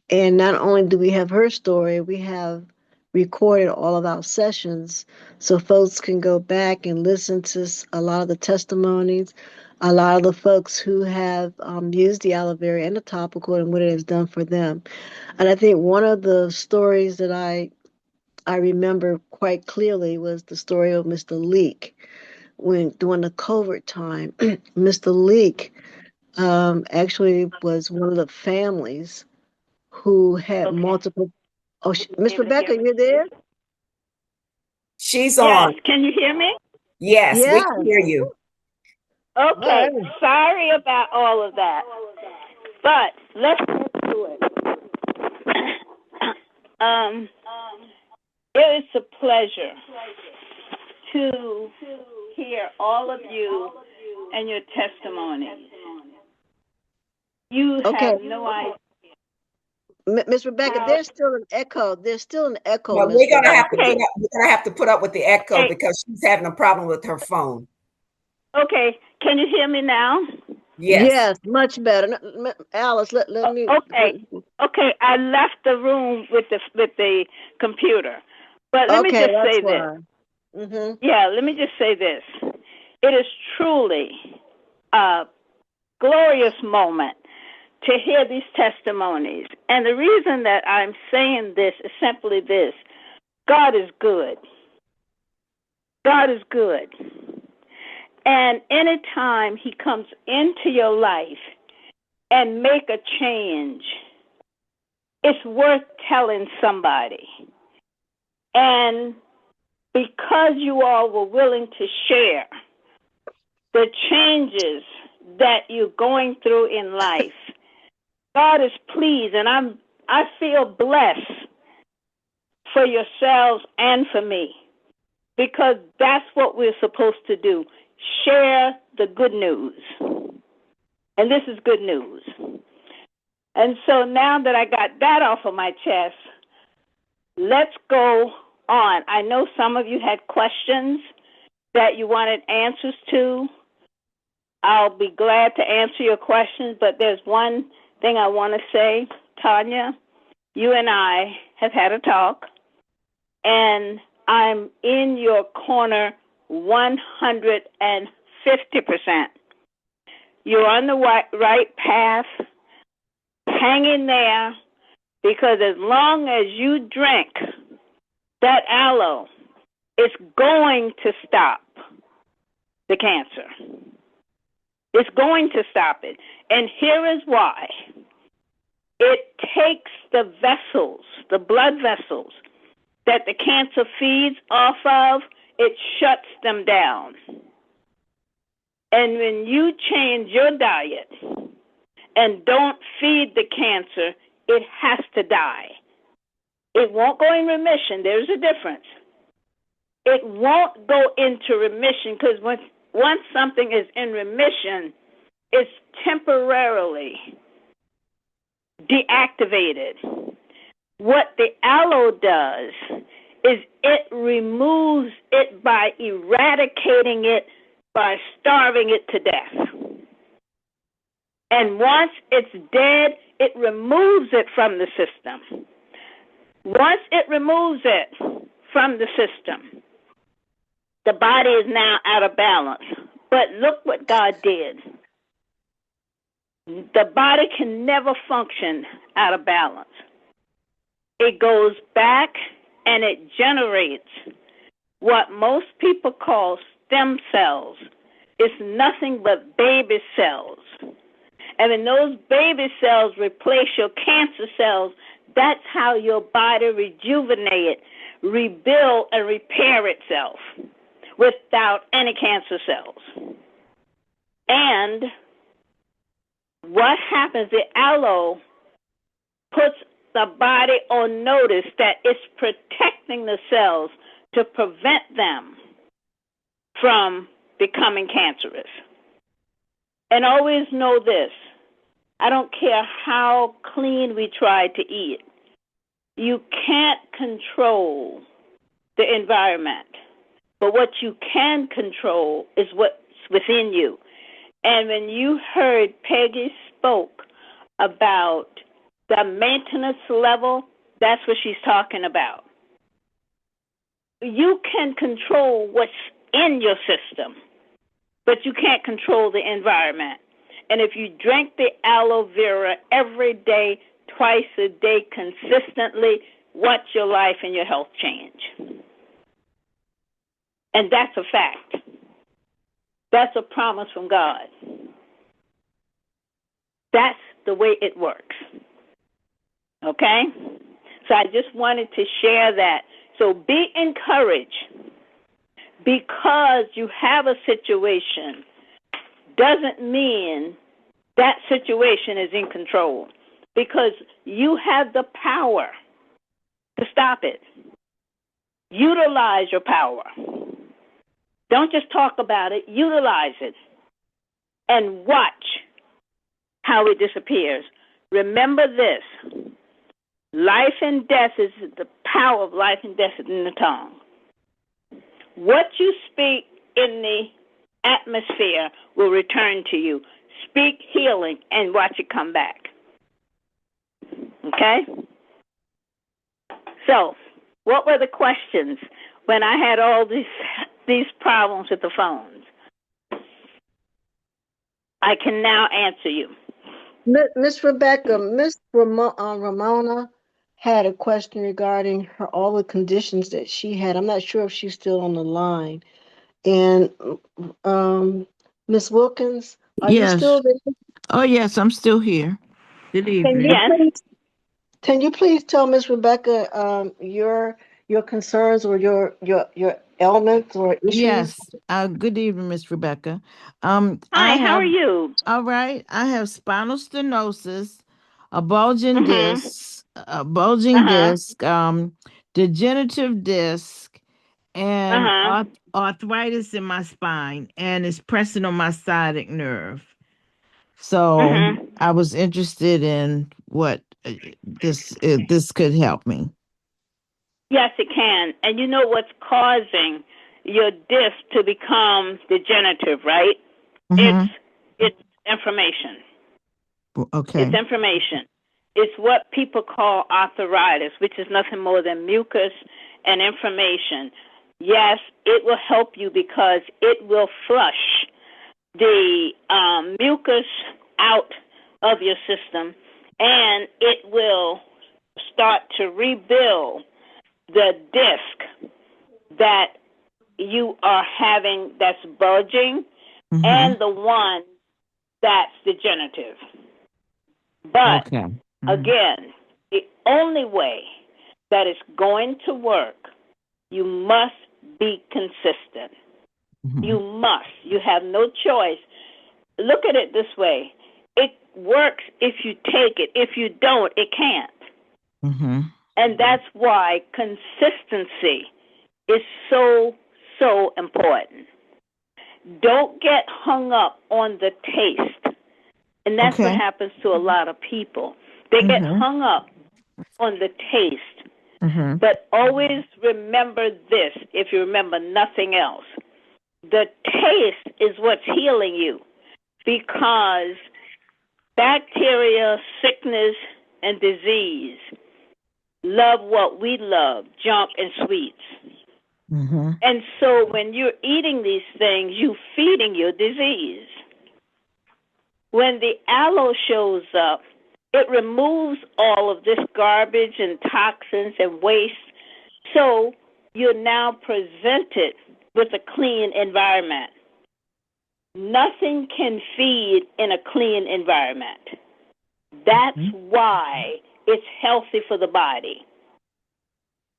And not only do we have her story, we have recorded all of our sessions so folks can go back and listen to a lot of the testimonies, a lot of the folks who have used the aloe vera and the topical, and what it has done for them. And I think one of the stories that I remember quite clearly was the story of Mr. Leak, when during the COVID time. Mr. Leak actually was one of the families who had Okay. multiple. Oh, Miss Able to hear Rebecca, me? you there? She's Yes. on. Can you hear me? Yes, we Yes. can hear you. All Okay, right. sorry about all of that, but let's get to it. um, it is a pleasure to hear all of you and your testimonies. You Okay, have no idea Miss Rebecca, how. there's still an echo. There's still an echo, Well, Miss Rebecca. Okay, we're gonna have to put up with the echo hey, because she's having a problem with her phone. okay, can you hear me now? Yes. Yes, much better. Alice, let me. Okay. I left the room with the computer, but let me Okay, just that's say this. why. Mm-hmm. Yeah, let me just say this. It is truly a glorious moment to hear these testimonies. And the reason that I'm saying this is simply this: God is good. God is good. And anytime he comes into your life and make a change, it's worth telling somebody. And because you all were willing to share the changes that you're going through in life, God is pleased, and I feel blessed for yourselves and for me, because that's what we're supposed to do: share the good news. And this is good news. And so now that I got that off of my chest, let's go on. I know some of you had questions that you wanted answers to. I'll be glad to answer your questions, but there's one thing I want to say. Tanya, you and I have had a talk, and I'm in your corner 150%. You're on the right path. Hang in there, because as long as you drink that aloe, it's going to stop the cancer. It's going to stop it. And here is why. It takes the vessels, the blood vessels, that the cancer feeds off of, it shuts them down. And when you change your diet and don't feed the cancer, it has to die. It won't go in remission. There's a difference. It won't go into remission, because once something is in remission, it's temporarily deactivated. What the aloe does is it removes it by eradicating it, by starving it to death. And once it's dead, it removes it from the system. Once it removes it from the system, the body is now out of balance. But look what God did. The body can never function out of balance. It goes back and it generates what most people call stem cells. It's nothing but baby cells. And when those baby cells replace your cancer cells, that's how your body rejuvenate, rebuild, and repair itself without any cancer cells. And what happens, the aloe puts the body on notice that it's protecting the cells to prevent them from becoming cancerous. And always know this: I don't care how clean we try to eat, you can't control the environment. But what you can control is what's within you. And when you heard Peggy spoke about the maintenance level, that's what she's talking about. You can control what's in your system, but you can't control the environment. And if you drink the aloe vera every day, twice a day, consistently, watch your life and your health change. And that's a fact. That's a promise from God. That's the way it works. Okay? So I just wanted to share that. So be encouraged. Because you have a situation doesn't mean that situation is in control, because you have the power to stop it. Utilize your power. Don't just talk about it, utilize it. And watch how it disappears. Remember this. Life and death is the power of life and death is in the tongue. What you speak in the atmosphere will return to you. Speak healing and watch it come back. Okay? So, what were the questions when I had all these problems with the phones? I can now answer you. Miss Rebecca, Miss Ramona had a question regarding all the conditions that she had. I'm not sure if she's still on the line. And Miss Wilkins, are you Yes. still there? Oh, yes, I'm still here. Good Can evening. you Yes. please, can you please tell Miss Rebecca your concerns or your ailments or issues? Yes. Good evening, Miss Rebecca. I Hi, how are have, you? all right, I have spinal stenosis, a bulging Mhm. disc, degenerative disc, and Uh-huh. arthritis in my spine, and it's pressing on my sciatic nerve. So Mhm. I was interested in what this could help me. Yes, it can. And you know what's causing your disc to become degenerative, right? It's Mm-hmm. information. It's Okay. information. It's what people call arthritis, which is nothing more than mucus and inflammation. Yes, it will help you because it will flush the mucus out of your system, and it will start to rebuild the disc that you are having that's bulging Mm-hmm. and the one that's degenerative. But Okay. Mm-hmm. again, the only way that it's going to work, you must be consistent. Mm-hmm. You must. You have no choice. Look at it this way. It works if you take it. If you don't, it can't. Mm-hmm. And that's why consistency is so, so important. Don't get hung up on the taste. And that's what Okay. happens to a lot of people. They get Mm-hmm. hung up on the taste. Mm-hmm. But always remember this, if you remember nothing else. The taste is what's healing you, because bacteria, sickness, and disease love what we love, junk and sweets. Mm-hmm. And so when you're eating these things, you're feeding your disease. When the aloe shows up, it removes all of this garbage and toxins and waste. So you're now presented with a clean environment. Nothing can feed in a clean environment. That's why it's healthy for the body.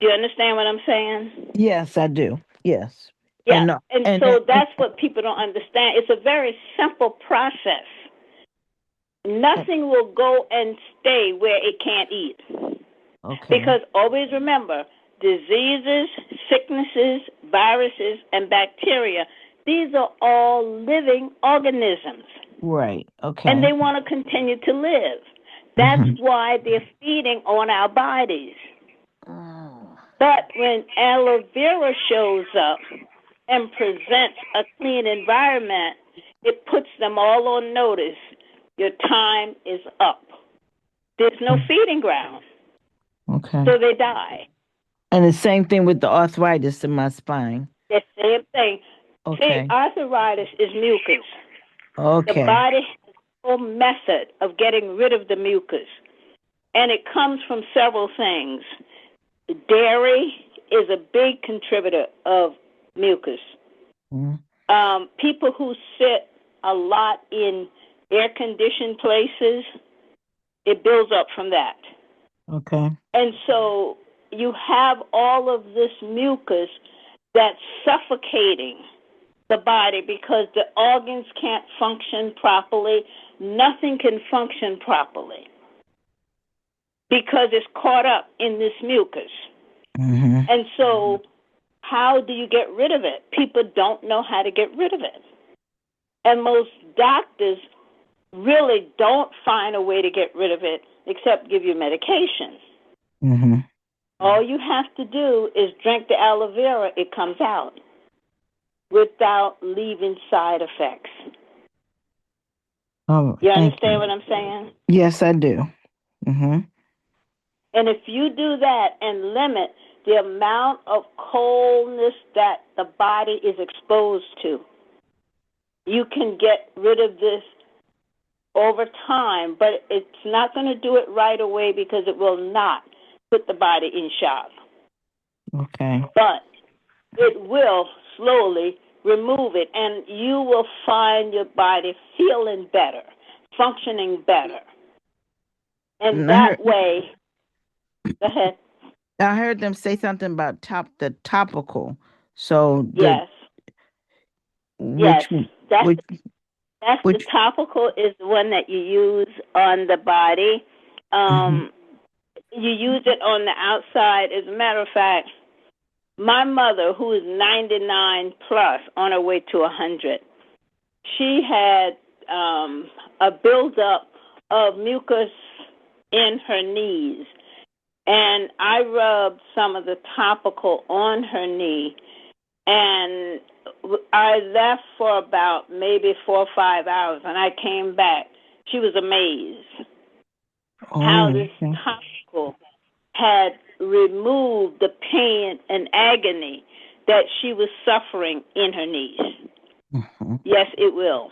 Do you understand what I'm saying? Yes, I do. Yes. Yeah. No, And and so that's what people don't understand. It's a very simple process. Nothing will go and stay where it can't eat. okay. Because always remember, diseases, sicknesses, viruses, and bacteria, these are all living organisms. Right. Okay. And they want to continue to live. That's why they're feeding on our bodies. But when aloe vera shows up and presents a clean environment, it puts them all on notice. Your time is up. There's no feeding ground. Okay. So they die. And the same thing with the arthritis in my spine. The same thing. See, Okay. arthritis is mucus. The Okay. body has a whole method of getting rid of the mucus. And it comes from several things. Dairy is a big contributor of mucus. People who sit a lot in air-conditioned places, it builds up from that. Okay. And so you have all of this mucus that's suffocating the body because the organs can't function properly. Nothing can function properly because it's caught up in this mucus. Mm-hmm. And so how do you get rid of it? People don't know how to get rid of it. And most doctors really don't find a way to get rid of it except give you medication. Mm-hmm. All you have to do is drink the aloe vera, it comes out without leaving side effects. Oh, You thank understand you. what I'm saying? Yes, I do. Mm-hmm. And if you do that and limit the amount of coldness that the body is exposed to, you can get rid of this over time, but it's not going to do it right away because it will not put the body in shock. Okay. But it will slowly remove it, and you will find your body feeling better, functioning better. And that way, go ahead. I heard them say something about the topical. So Yes. Which That's the topical is the one that you use on the body. You use it on the outside. As a matter of fact, my mother, who is 99 plus, on her way to 100, she had a buildup of mucus in her knees. And I rubbed some of the topical on her knee, and I left for about maybe 4 or 5 hours, and I came back. She was amazed how this topical had removed the pain and agony that she was suffering in her knees. Mm-hmm. Yes, it will.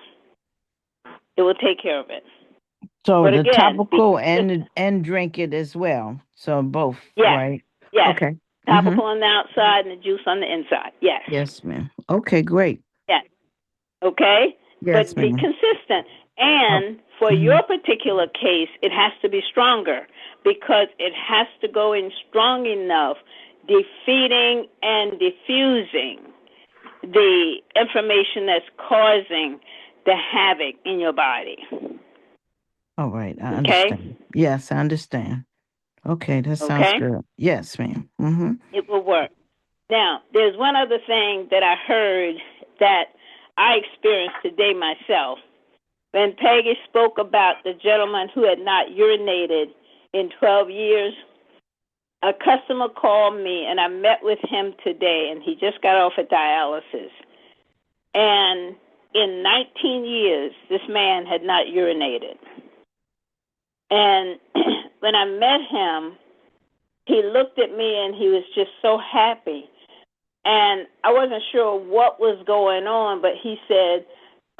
It will take care of it. So but the again, topical and drink it as well. So both, right? Yes. Okay. Topical on the outside and the juice on the inside. Yes. Yes, ma'am. Okay, great. Yes. Okay? Yes, but be ma'am. consistent. And for your particular case, it has to be stronger because it has to go in strong enough, defeating and diffusing the information that's causing the havoc in your body. All right, I understand. Yes, I understand. Okay, that sounds good. Yes, ma'am. Mm-hmm. It will work. Now, there's one other thing that I heard that I experienced today myself. When Peggy spoke about the gentleman who had not urinated in 12 years, a customer called me, and I met with him today, and he just got off of dialysis. And in 19 years, this man had not urinated. And when I met him, he looked at me, and he was just so happy. And I wasn't sure what was going on, but he said,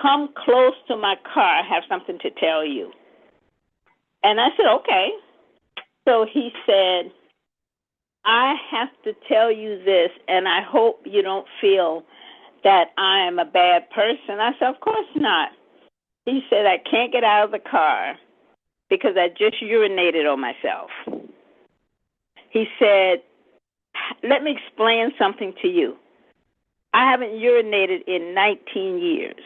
"Come close to my car. I have something to tell you." And I said, okay. So he said, "I have to tell you this, and I hope you don't feel that I am a bad person." I said, "Of course not." He said, "I can't get out of the car because I just urinated on myself." He said, "Let me explain something to you. I haven't urinated in 19 years.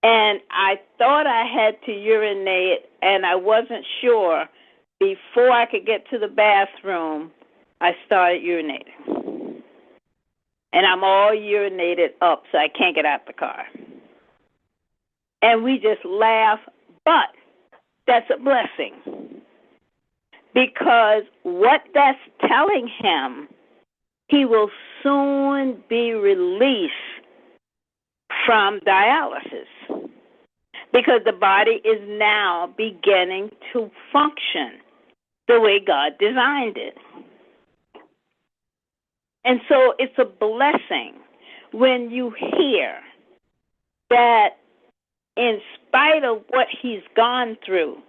And I thought I had to urinate, and I wasn't sure. Before I could get to the bathroom, I started urinating. And I'm all urinated up, so I can't get out the car." And we just laugh, but that's a blessing. Because what that's telling him, he will soon be released from dialysis because the body is now beginning to function the way God designed it. And so it's a blessing when you hear that in spite of what he's gone through,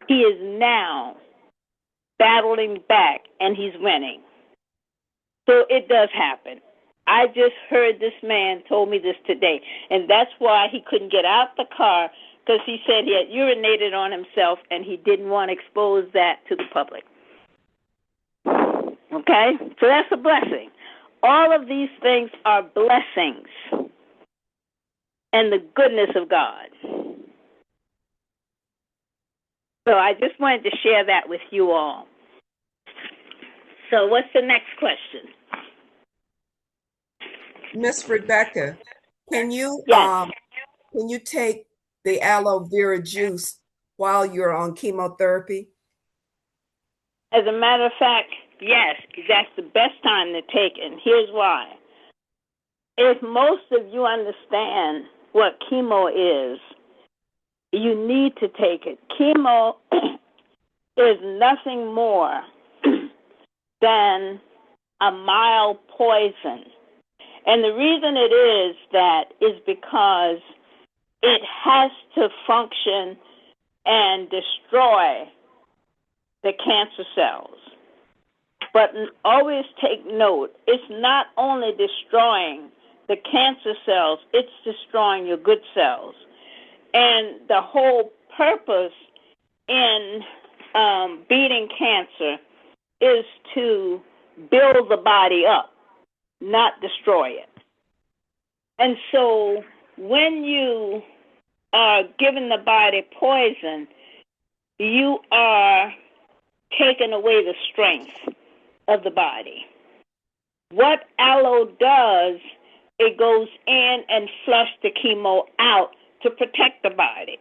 he is now battling back and he's winning. So it does happen. I just heard this man told me this today, and that's why he couldn't get out the car, because he said he had urinated on himself and he didn't want to expose that to the public. Okay? So that's a blessing. All of these things are blessings and the goodness of God. So I just wanted to share that with you all. So what's the next question? Miss Rebecca, can you Yes. take the aloe vera juice while you're on chemotherapy? As a matter of fact, yes, that's the best time to take it, and here's why. If most of you understand what chemo is, you need to take it. Chemo is nothing more than a mild poison. And the reason it is that is because it has to function and destroy the cancer cells. But always take note, it's not only destroying the cancer cells, it's destroying your good cells. And the whole purpose in beating cancer is to build the body up, not destroy it. And so when you are giving the body poison, you are taking away the strength of the body. What aloe does, it goes in and flush the chemo out to protect the body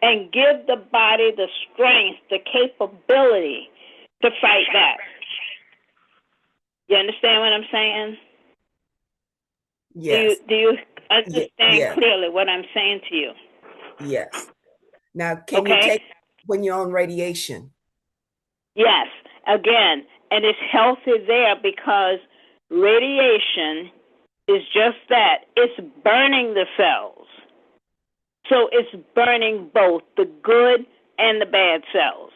and give the body the strength, the capability to fight back. You understand what I'm saying? Yes. Do you understand Yes. clearly what I'm saying to you? Yes. Now, can you take when you're on radiation? Yes. Again, and it's healthy there because radiation is just that. It's burning the cells. So it's burning both the good and the bad cells.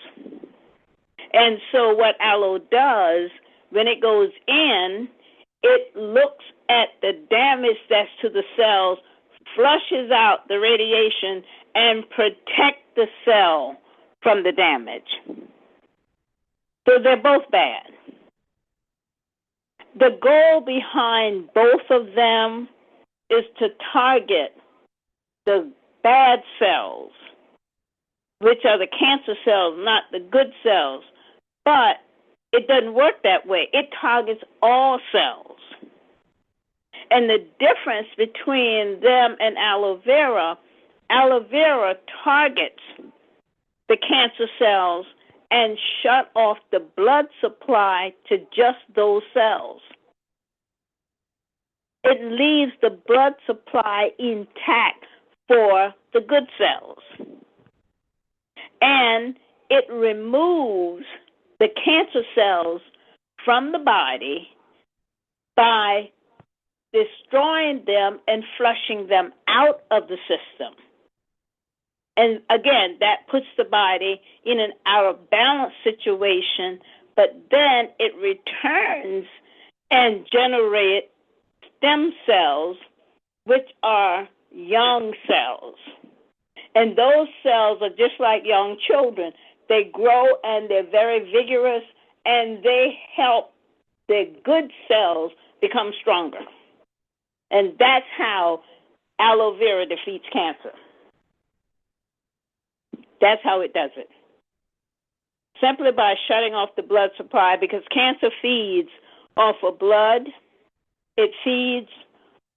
And so what aloe does, when it goes in, it looks at the damage that's to the cells, flushes out the radiation, and protects the cell from the damage. So they're both bad. The goal behind both of them is to target the bad cells, which are the cancer cells, not the good cells. But it doesn't work that way. It targets all cells. And the difference between them and aloe vera targets the cancer cells and shut off the blood supply to just those cells. It leaves the blood supply intact for the good cells. And it removes the cancer cells from the body by destroying them and flushing them out of the system. And again, that puts the body in an out of balance situation, but then it returns and generates stem cells, which are young cells. And those cells are just like young children. They grow and they're very vigorous, and they help the good cells become stronger. And that's how aloe vera defeats cancer. That's how it does it. Simply by shutting off the blood supply, because cancer feeds off of blood, it feeds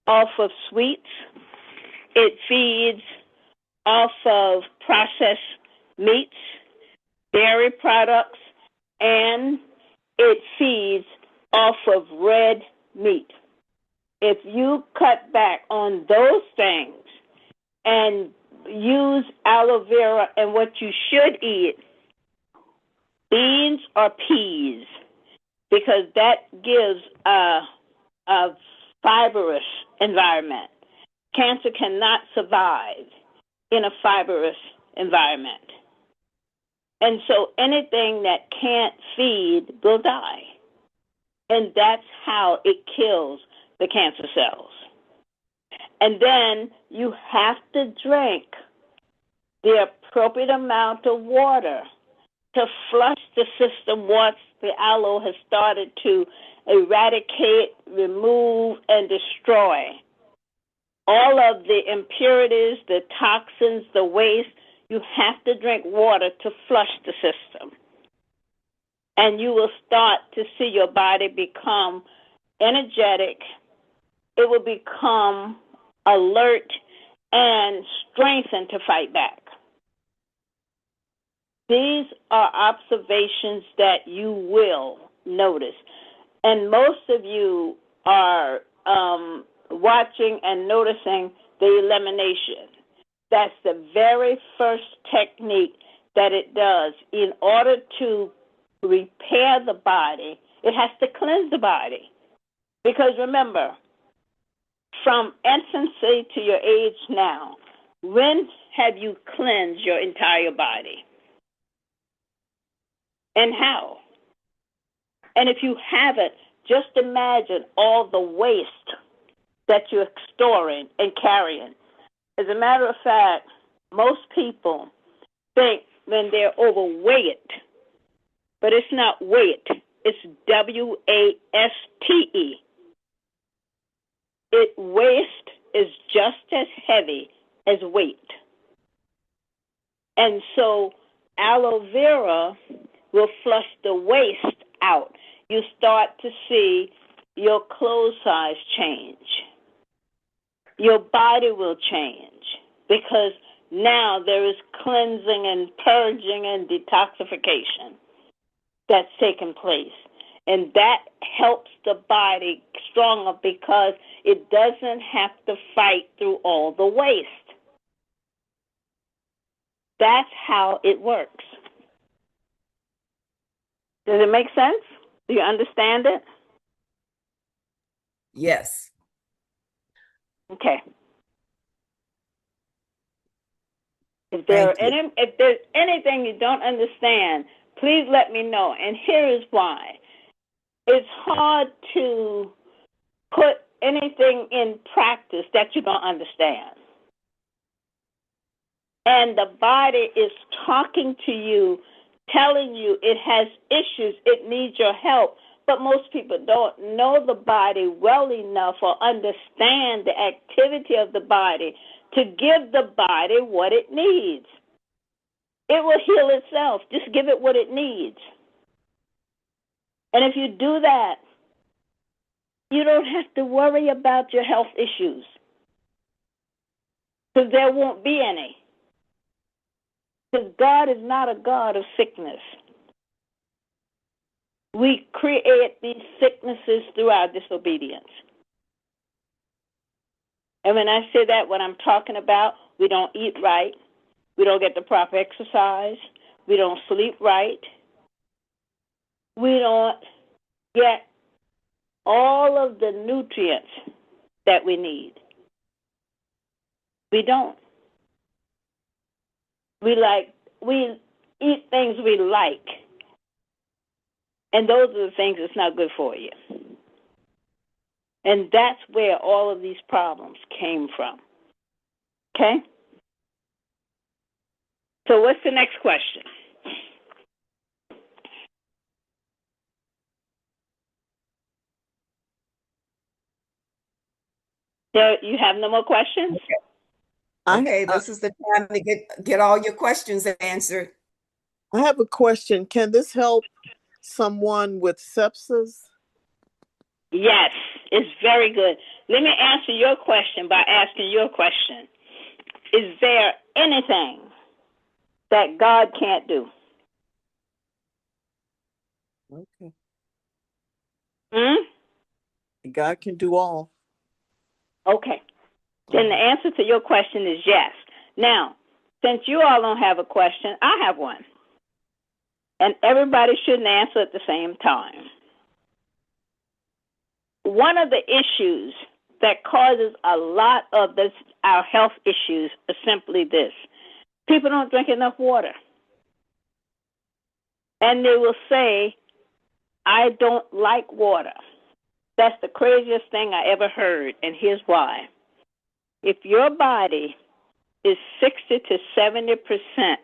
off of sweets, it feeds off of processed meats, dairy products, and it feeds off of red meat. If you cut back on those things and use aloe vera, and what you should eat, beans or peas, because that gives a fibrous environment. Cancer cannot survive in a fibrous environment. And so anything that can't feed will die. And that's how it kills the cancer cells. And then you have to drink the appropriate amount of water to flush the system once the aloe has started to eradicate, remove, and destroy all of the impurities, the toxins, the waste. You have to drink water to flush the system. And you will start to see your body become energetic. It will become alert and strengthened to fight back. These are observations that you will notice. And most of you are watching and noticing the elimination. That's the very first technique that it does. In order to repair the body, it has to cleanse the body. Because remember, from infancy to your age now, when have you cleansed your entire body? And how? And if you haven't, just imagine all the waste that you're storing and carrying. As a matter of fact, most people think when they're overweight, but it's not weight, it's W-A-S-T-E. Waste is just as heavy as weight. And so aloe vera will flush the waste out. You start to see your clothes size change. Your body will change because now there is cleansing and purging and detoxification that's taking place. And that helps the body stronger because it doesn't have to fight through all the waste. That's how it works. Does it make sense? Do you understand it? Yes. Okay. If there's anything you don't understand, please let me know. And here is why. It's hard to put anything in practice that you don't understand. And the body is talking to you, telling you it has issues, it needs your help. But most people don't know the body well enough or understand the activity of the body to give the body what it needs. It will heal itself. Just give it what it needs. And if you do that, you don't have to worry about your health issues because there won't be any. Because God is not a God of sickness. We create these sicknesses through our disobedience. And when I say that, what I'm talking about, we don't eat right, we don't get the proper exercise, we don't sleep right, we don't get all of the nutrients that we need. We don't. We eat things we like. And those are the things that's not good for you. And that's where all of these problems came from. Okay? So what's the next question? You have no more questions? Okay, this is the time to get all your questions answered. I have a question. Can this help someone with sepsis? Yes, it's very good. Let me answer your question by asking your question. Is there anything that God can't do? Okay. God can do all. Okay. Then the answer to your question is yes. Now, since you all don't have a question, I have one. And everybody shouldn't answer at the same time. One of the issues that causes a lot of our health issues is simply this. People don't drink enough water. And they will say, I don't like water. That's the craziest thing I ever heard, and here's why. If your body is 60 to 70%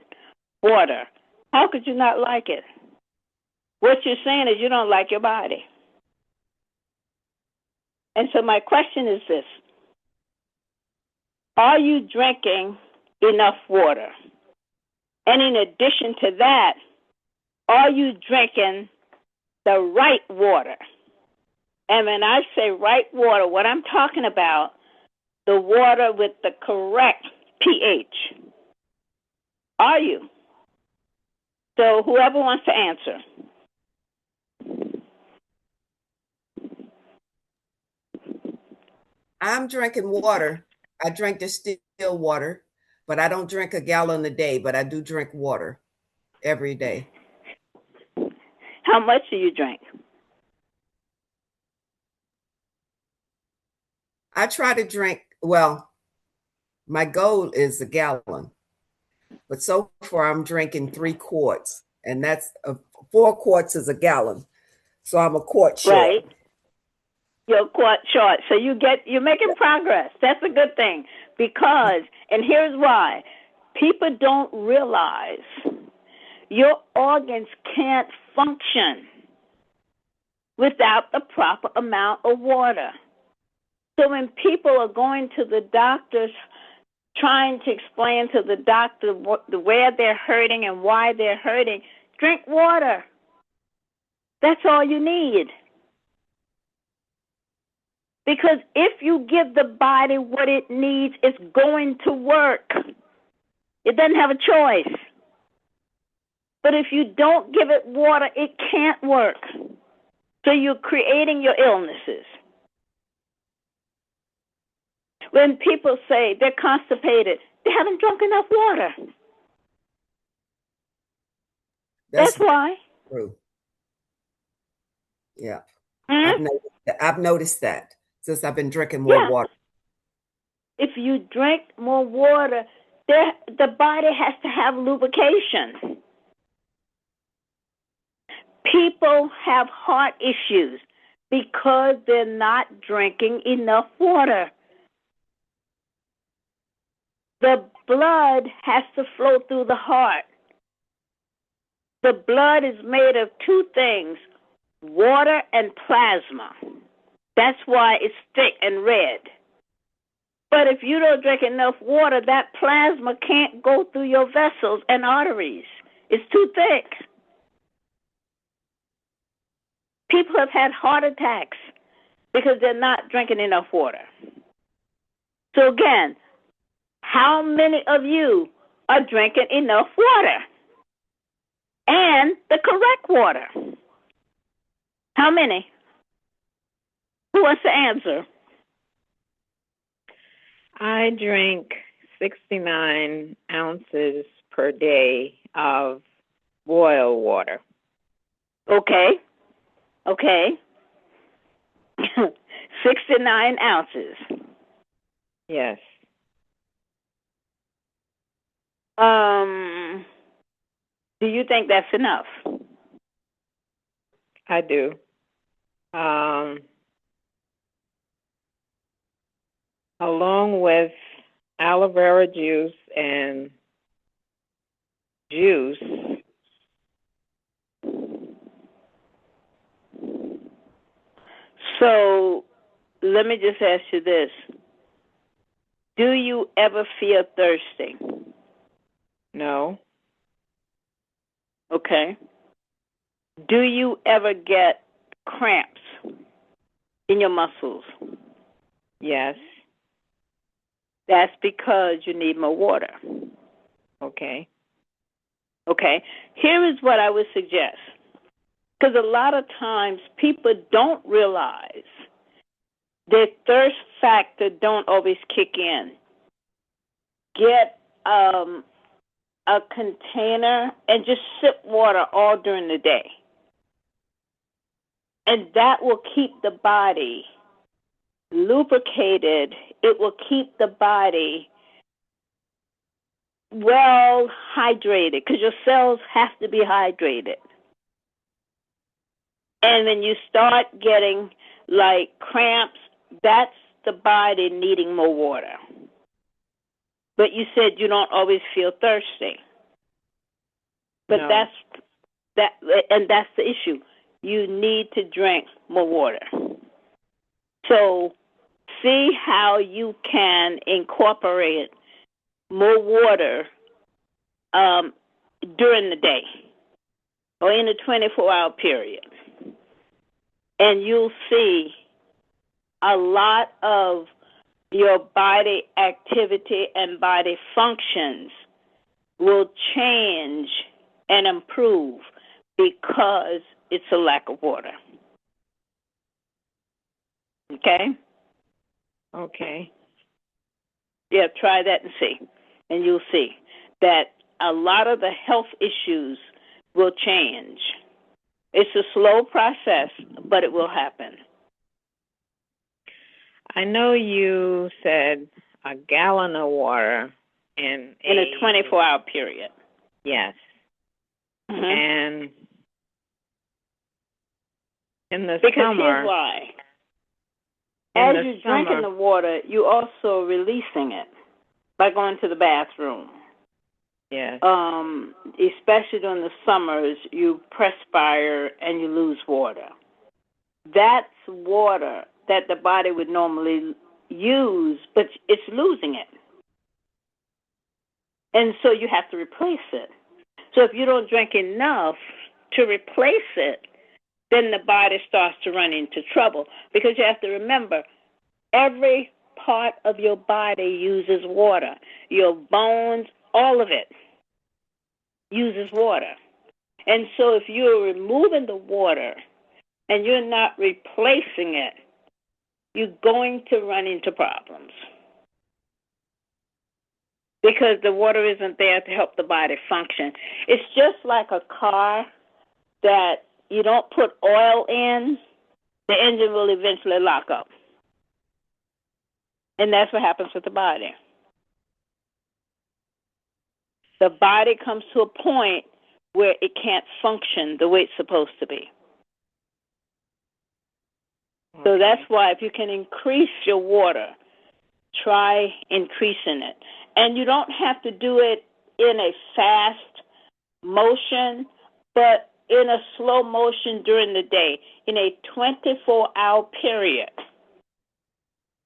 water, how could you not like it? What you're saying is you don't like your body. And so my question is this: are you drinking enough water? And in addition to that, are you drinking the right water? And when I say right water, what I'm talking about, the water with the correct pH. Are you? So whoever wants to answer. I'm drinking water. I drink distilled water, but I don't drink a gallon a day, but I do drink water every day. How much do you drink? I try to drink, well, my goal is a gallon, but so far I'm drinking 3 quarts, and that's 4 quarts is a gallon. So I'm a quart short. Right. You're quite short. So you're making progress. That's a good thing. Because, and here's why, people don't realize your organs can't function without the proper amount of water. So when people are going to the doctors trying to explain to the doctor where they're hurting and why they're hurting, drink water. That's all you need. Because if you give the body what it needs, it's going to work. It doesn't have a choice. But if you don't give it water, it can't work. So you're creating your illnesses. When people say they're constipated, they haven't drunk enough water. That's why. True. Yeah. I've noticed that since I've been drinking more water. If you drink more water, the body has to have lubrication. People have heart issues because they're not drinking enough water. The blood has to flow through the heart. The blood is made of 2 things, water and plasma. That's why it's thick and red. But if you don't drink enough water, that plasma can't go through your vessels and arteries. It's too thick. People have had heart attacks because they're not drinking enough water. So again, how many of you are drinking enough water? And the correct water? How many? Who wants to answer? I drink 69 ounces per day of boiled water. Okay. 69 ounces. Yes. Do you think that's enough? I do. Along with aloe vera juice and juice, so let me just ask you this. Do you ever feel thirsty? No. Okay. Do you ever get cramps in your muscles? Yes. That's because you need more water. Okay. Here is what I would suggest. Because a lot of times people don't realize their thirst factor don't always kick in. Get a container and just sip water all during the day. And that will keep the body lubricated. It will keep the body well hydrated because your cells have to be hydrated. And when you start getting like cramps, that's the body needing more water. But you said you don't always feel thirsty. But No. that's the issue. You need to drink more water. So see how you can incorporate more water during the day or in a 24-hour period. And you'll see a lot of your body activity and body functions will change and improve because it's a lack of water. Okay? Okay. Yeah, try that and see. And you'll see that a lot of the health issues will change. It's a slow process, but it will happen. I know you said a gallon of water in a 24-hour period. Yes. Mm-hmm. And in the because summer. Here's why. As you're drinking the water, you're also releasing it by going to the bathroom. Yes. Especially during the summers, you perspire and you lose water. That's water that the body would normally use, but it's losing it. And so you have to replace it. So if you don't drink enough to replace it, then the body starts to run into trouble. Because you have to remember, every part of your body uses water. Your bones, all of it uses water. And so if you're removing the water and you're not replacing it, you're going to run into problems. Because the water isn't there to help the body function. It's just like a car that you don't put oil in, the engine will eventually lock up. And that's what happens with the body. The body comes to a point where it can't function the way it's supposed to be. Okay. So that's why if you can increase your water, try increasing it. And you don't have to do it in a fast motion, but in a slow motion during the day, in a 24-hour period.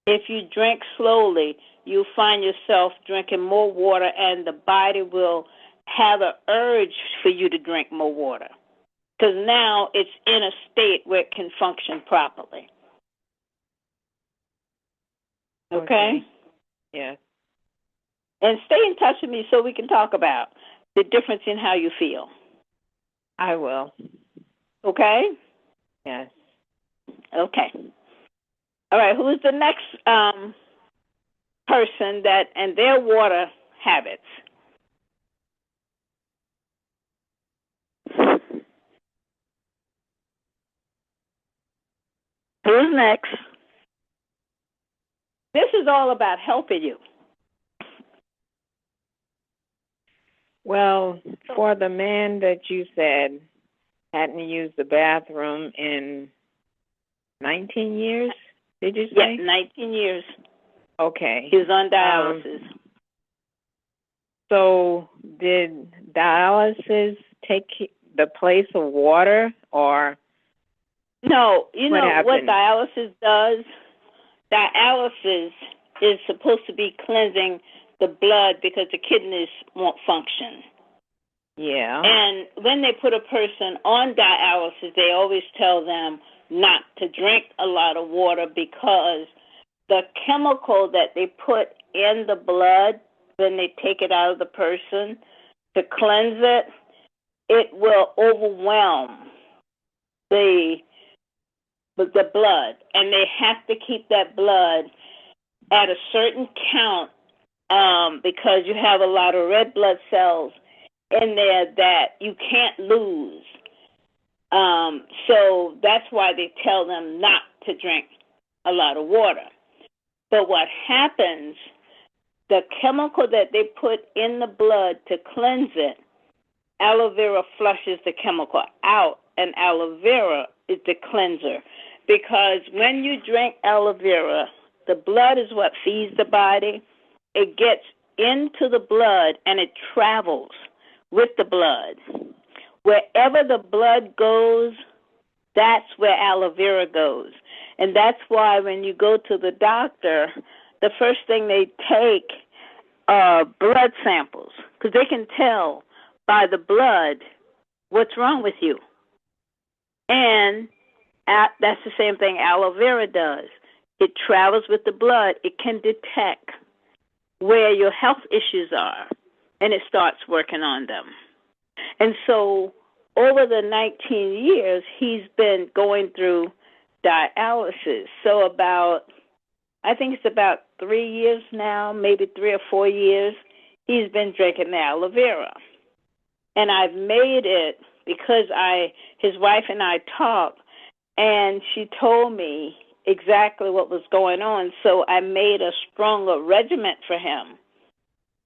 If you drink slowly, you'll find yourself drinking more water, and the body will have an urge for you to drink more water. Because now it's in a state where it can function properly. Okay? Yes. And stay in touch with me so we can talk about the difference in how you feel. I will. Okay? Yes. Okay. All right, who's the next person that and their water habits? Who's next? This is all about helping you. Well, for the man that you said hadn't used the bathroom in 19 years, did you say? Yeah, 19 years. Okay. He was on dialysis. So did dialysis take the place of water, or? No, you know what dialysis does? Dialysis is supposed to be cleansing the blood because the kidneys won't function. Yeah. And when they put a person on dialysis, they always tell them not to drink a lot of water because the chemical that they put in the blood when they take it out of the person to cleanse it, it will overwhelm the blood. And they have to keep that blood at a certain count because you have a lot of red blood cells in there that you can't lose. So that's why they tell them not to drink a lot of water. But what happens, the chemical that they put in the blood to cleanse it, aloe vera flushes the chemical out, and aloe vera is the cleanser. Because when you drink aloe vera, the blood is what feeds the body. It gets into the blood and it travels with the blood. Wherever the blood goes, that's where aloe vera goes. And that's why when you go to the doctor, the first thing they take are blood samples, because they can tell by the blood what's wrong with you. And that's the same thing aloe vera does. It travels with the blood. It can detect where your health issues are, and it starts working on them. And so over the 19 years, he's been going through dialysis. So I think it's about 3 years now, maybe 3 or 4 years, he's been drinking the aloe vera. And I've made it because his wife and I talked, and she told me exactly what was going on. So I made a stronger regimen for him.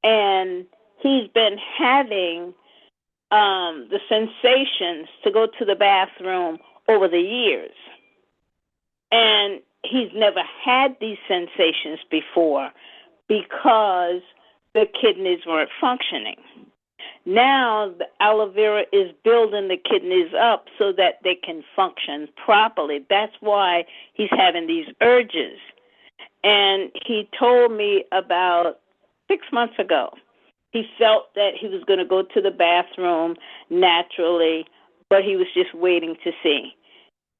And he's been having the sensations to go to the bathroom over the years. And he's never had these sensations before because the kidneys weren't functioning. Now the aloe vera is building the kidneys up so that they can function properly. That's why he's having these urges. And he told me about 6 months ago, he felt that he was going to go to the bathroom naturally, but he was just waiting to see.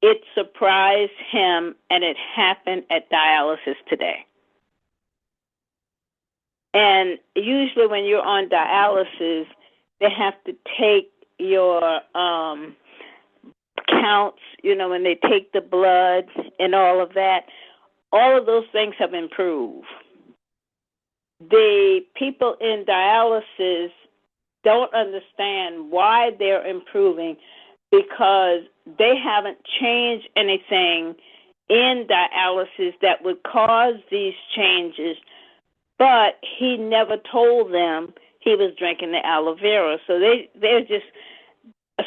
It surprised him, and it happened at dialysis today. And usually when you're on dialysis, they have to take your counts, when they take the blood and all of that. All of those things have improved. The people in dialysis don't understand why they're improving because they haven't changed anything in dialysis that would cause these changes, but he never told them he was drinking the aloe vera. So they're just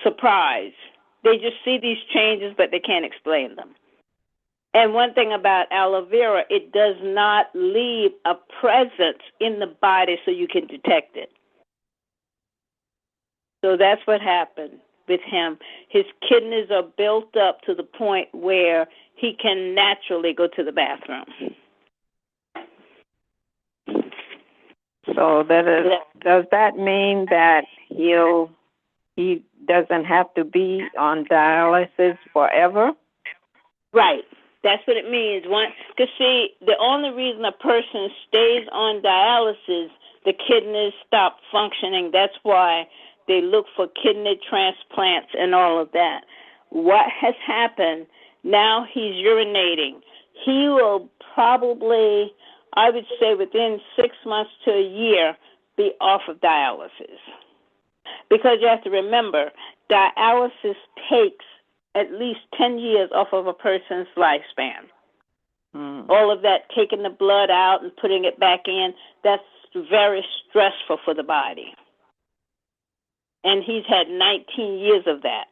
surprised. They just see these changes, but they can't explain them. And one thing about aloe vera, it does not leave a presence in the body so you can detect it. So that's what happened with him. His kidneys are built up to the point where he can naturally go to the bathroom. So does that mean that he doesn't have to be on dialysis forever? Right. That's what it means. Because, see, the only reason a person stays on dialysis, the kidneys stop functioning. That's why they look for kidney transplants and all of that. What has happened, now he's urinating. He will probably, I would say within 6 months to a year, be off of dialysis. Because you have to remember, dialysis takes at least 10 years off of a person's lifespan. All of that, taking the blood out and putting it back in, that's very stressful for the body. And he's had 19 years of that.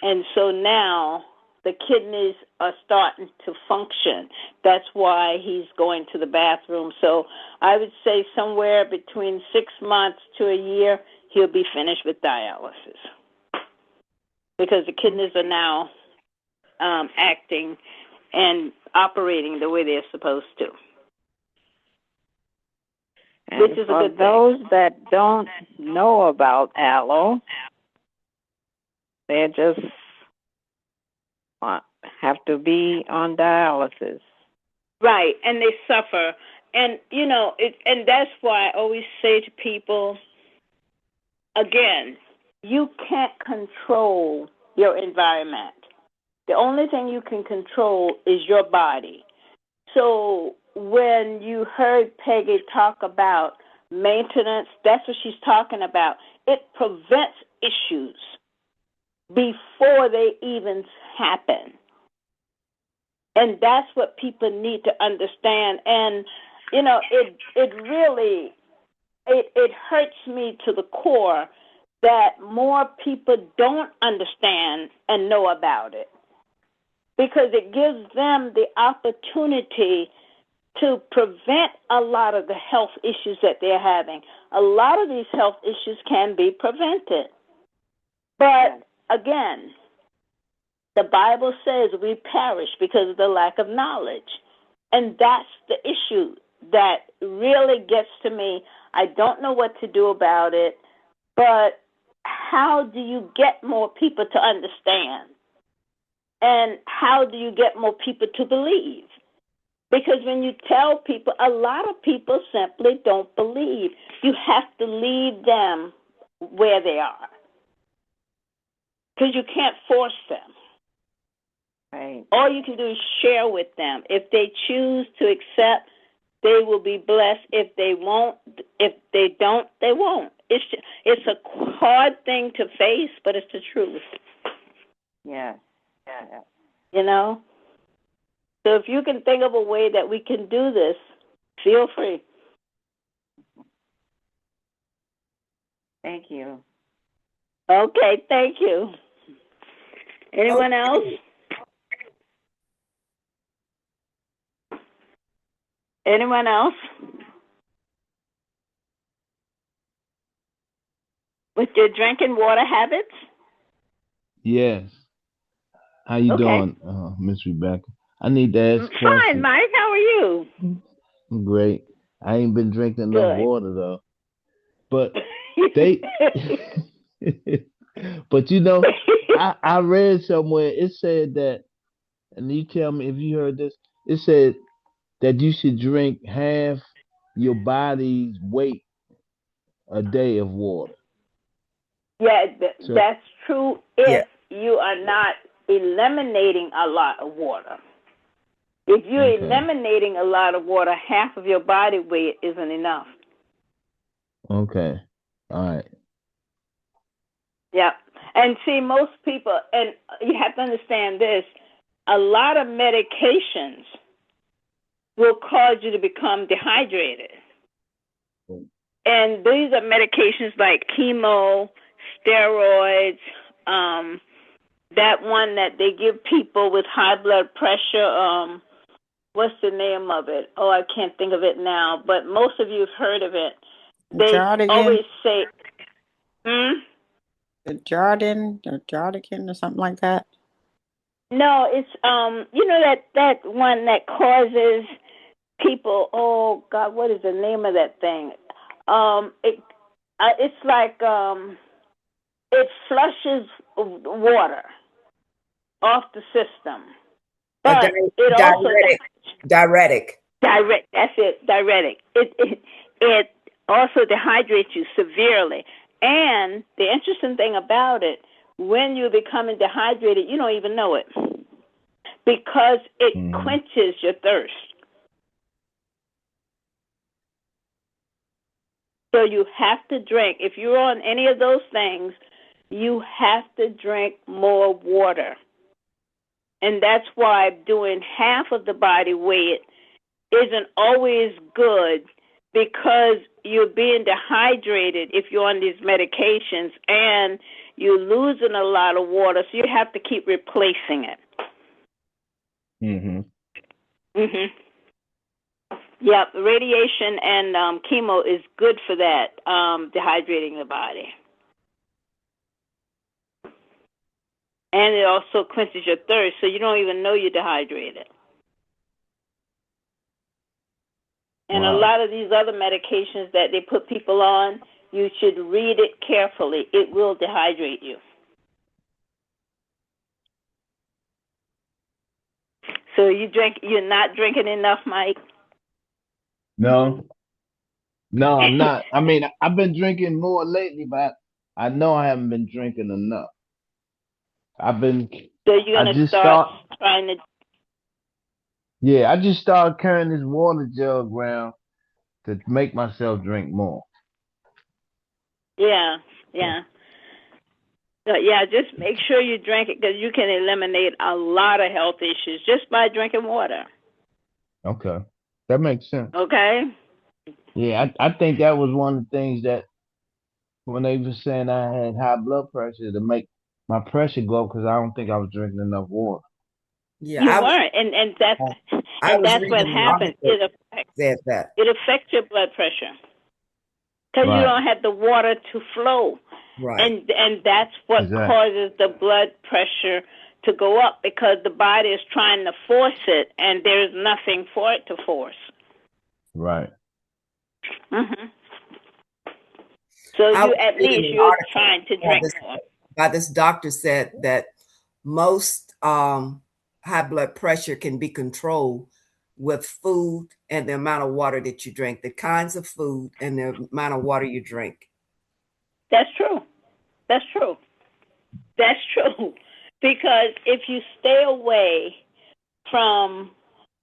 And so now the kidneys are starting to function. That's why he's going to the bathroom. So I would say somewhere between 6 months to a year, he'll be finished with dialysis. Because the kidneys are now acting and operating the way they're supposed to. And which is for a good those thing. that don't know about aloe, they just have to be on dialysis. Right, and they suffer. And, and that's why I always say to people, again, you can't control your environment. The only thing you can control is your body. So when you heard Peggy talk about maintenance, that's what she's talking about. It prevents issues before they even happen. And that's what people need to understand. And, it really, it hurts me to the core that more people don't understand and know about it, because it gives them the opportunity to prevent a lot of the health issues that they're having. A lot of these health issues can be prevented. But, again, The Bible says we perish because of the lack of knowledge. And that's the issue that really gets to me. I don't know what to do about it, but how do you get more people to understand? And how do you get more people to believe? Because when you tell people, a lot of people simply don't believe. You have to leave them where they are. Because you can't force them. Right. All you can do is share with them. If they choose to accept, they will be blessed. If they won't, if they don't, they won't. It's a hard thing to face, but it's the truth. Yes. Yes. You know? So if you can think of a way that we can do this, feel free. Thank you. Okay, thank you. Anyone else? Anyone else? With your drinking water habits? Yes. How you Okay. doing, Miss Rebecca? I need to ask a Fine, question. Mike. How are you? I'm great. I ain't been drinking enough Good. water though. But they but you know, I read somewhere it said that, and you tell me if you heard this, it said that you should drink half your body's weight a day of water. Yeah, So that's true Yeah. if you are not eliminating a lot of water. If you're okay. eliminating a lot of water, half of your body weight isn't enough. Okay. All right. Yeah. And see, most people, and you have to understand this, a lot of medications will cause you to become dehydrated. And these are medications like chemo, steroids, that one that they give people with high blood pressure, what's the name of it? Oh, I can't think of it now, but most of you have heard of it. They always say, The Jardian or Jardican or something like that. No, it's you know that one that causes people. Oh God, what is the name of that thing? It's like it flushes water off the system, but it also diuretic. That's it. Diuretic. It also dehydrates you severely. And the interesting thing about it, when you're becoming dehydrated, you don't even know it because it quenches your thirst. So you have to drink. If you're on any of those things, you have to drink more water. And that's why doing half of the body weight isn't always good, because you're being dehydrated if you're on these medications, and you're losing a lot of water, so you have to keep replacing it. Yep, radiation and chemo is good for that, dehydrating the body. And it also quenches your thirst, so you don't even know you're dehydrated. And a lot of these other medications that they put people on, you should read it carefully. It will dehydrate you. So you're not drinking enough, Mike? No, I'm not. I mean, I've been drinking more lately, but I know I haven't been drinking enough. So you're going to start trying to... Yeah, I just started carrying this water jug around to make myself drink more. Yeah. So, just make sure you drink it, because you can eliminate a lot of health issues just by drinking water. Okay. That makes sense. Okay? Yeah, I think that was one of the things that when they were saying I had high blood pressure, to make my pressure go up, because I don't think I was drinking enough water. Yeah, you weren't, and that's what happens. It affects your blood pressure because you don't have the water to flow, and that's what causes the blood pressure to go up because the body is trying to force it, and there's nothing for it to force. Right. Mm-hmm. So I was at reading least an you're article trying to drink more. by this doctor said that most high blood pressure can be controlled with food and the amount of water that you drink, the kinds of food and the amount of water you drink. That's true. That's true. That's true. Because if you stay away from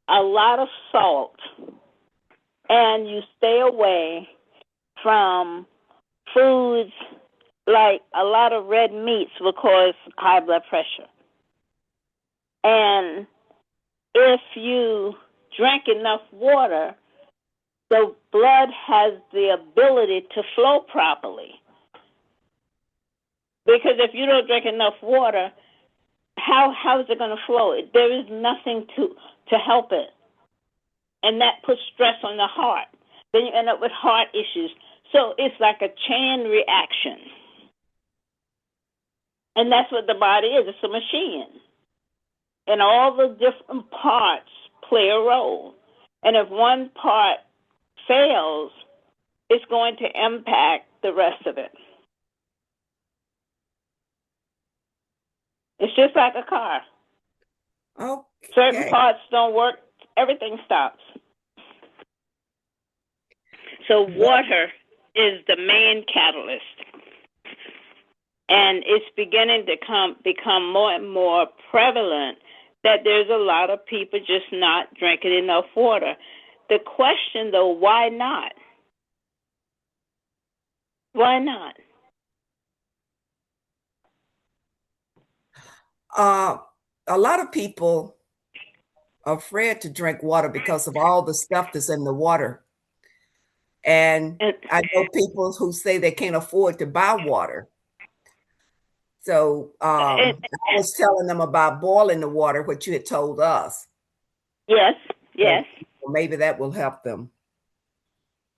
a lot of salt and you stay away from foods like a lot of red meats will cause high blood pressure. And if you drink enough water, the blood has the ability to flow properly. Because if you don't drink enough water, how is it going to flow? There is nothing to help it. And that puts stress on the heart. Then you end up with heart issues. So it's like a chain reaction. And that's what the body is. It's a machine. And all the different parts play a role. And if one part fails, it's going to impact the rest of it. It's just like a car. Okay. Certain parts don't work, everything stops. So water is the main catalyst. And it's beginning to become more and more prevalent that there's a lot of people just not drinking enough water. The question, though, why not? Why not? A lot of people are afraid to drink water because of all the stuff that's in the water. And I know people who say they can't afford to buy water. So I was telling them about boiling the water, what you had told us. Yes, yes. So maybe that will help them.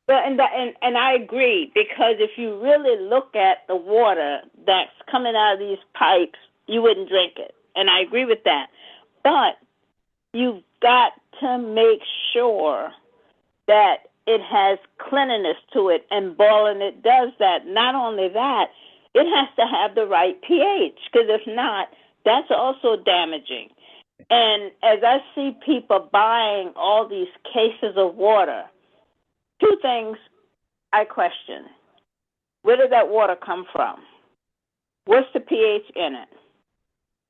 But and I agree, because if you really look at the water that's coming out of these pipes, you wouldn't drink it. And I agree with that. But you've got to make sure that it has cleanliness to it, and boiling it does that. Not only that, it has to have the right pH, because if not, that's also damaging. And as I see people buying all these cases of water, two things I question. Where did that water come from? What's the pH in it?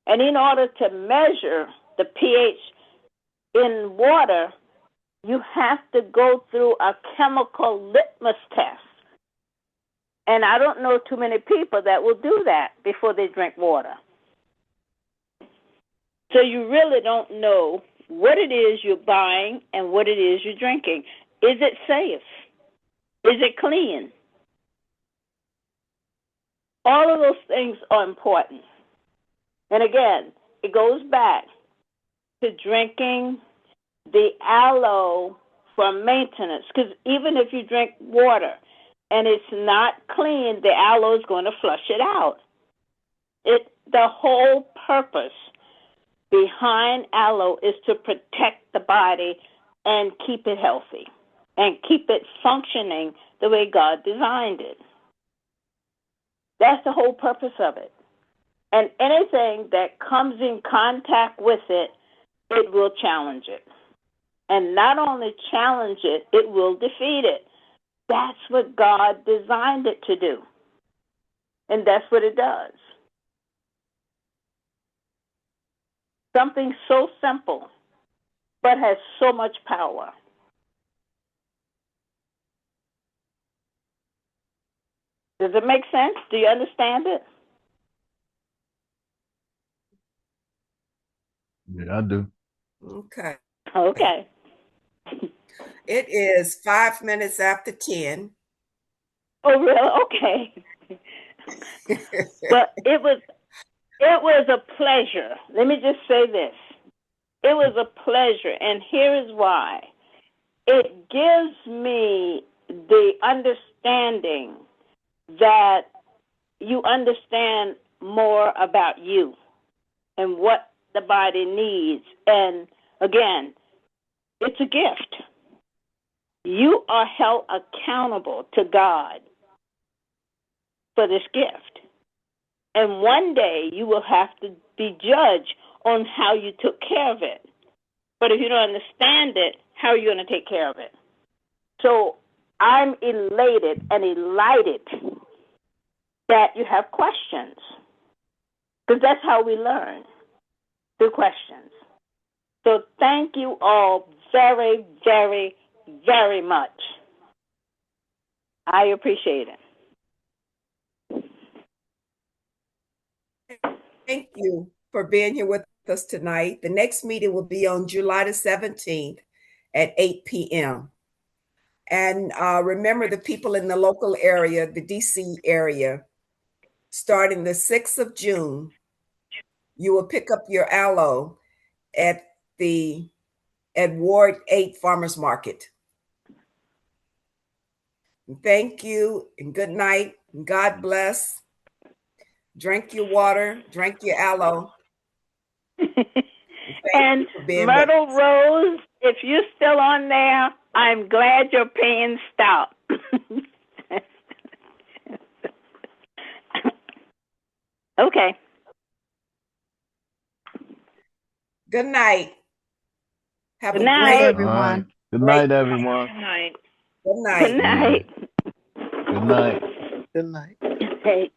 And in order to measure the pH in water, you have to go through a chemical litmus test. And I don't know too many people that will do that before they drink water. So you really don't know what it is you're buying and what it is you're drinking. Is it safe? Is it clean? All of those things are important. And again, it goes back to drinking the aloe for maintenance. Because even if you drink water and it's not clean, the aloe is going to flush it out. The whole purpose behind aloe is to protect the body and keep it healthy and keep it functioning the way God designed it. That's the whole purpose of it. And anything that comes in contact with it, it will challenge it. And not only challenge it, it will defeat it. That's what God designed it to do. And that's what it does. Something so simple, but has so much power. Does it make sense? Do you understand it? Yeah, I do. Okay. Okay. It is 5 minutes after 10. Oh, really? Okay. But it was a pleasure. Let me just say this. It was a pleasure, and here is why. It gives me the understanding that you understand more about you and what the body needs. And again, it's a gift. You are held accountable to God for this gift. And one day you will have to be judged on how you took care of it. But if you don't understand it, how are you going to take care of it? So I'm elated and delighted that you have questions, because that's how we learn, through questions. So thank you all very, very, very much. I appreciate it. Thank you for being here with us tonight. The next meeting will be on July the 17th at 8 p.m. And remember, the people in the local area, the DC area, starting the 6th of June, you will pick up your aloe at Ward 8 Farmers Market. And thank you, and good night, and God bless. Drink your water, drink your aloe. And Myrtle Rose, if you're still on there, I'm glad your pain stopped. Okay. Good night. Have Good a night, great everyone. Good night, everyone. Good night. Good night. Good night. Good night. Good night. Hey.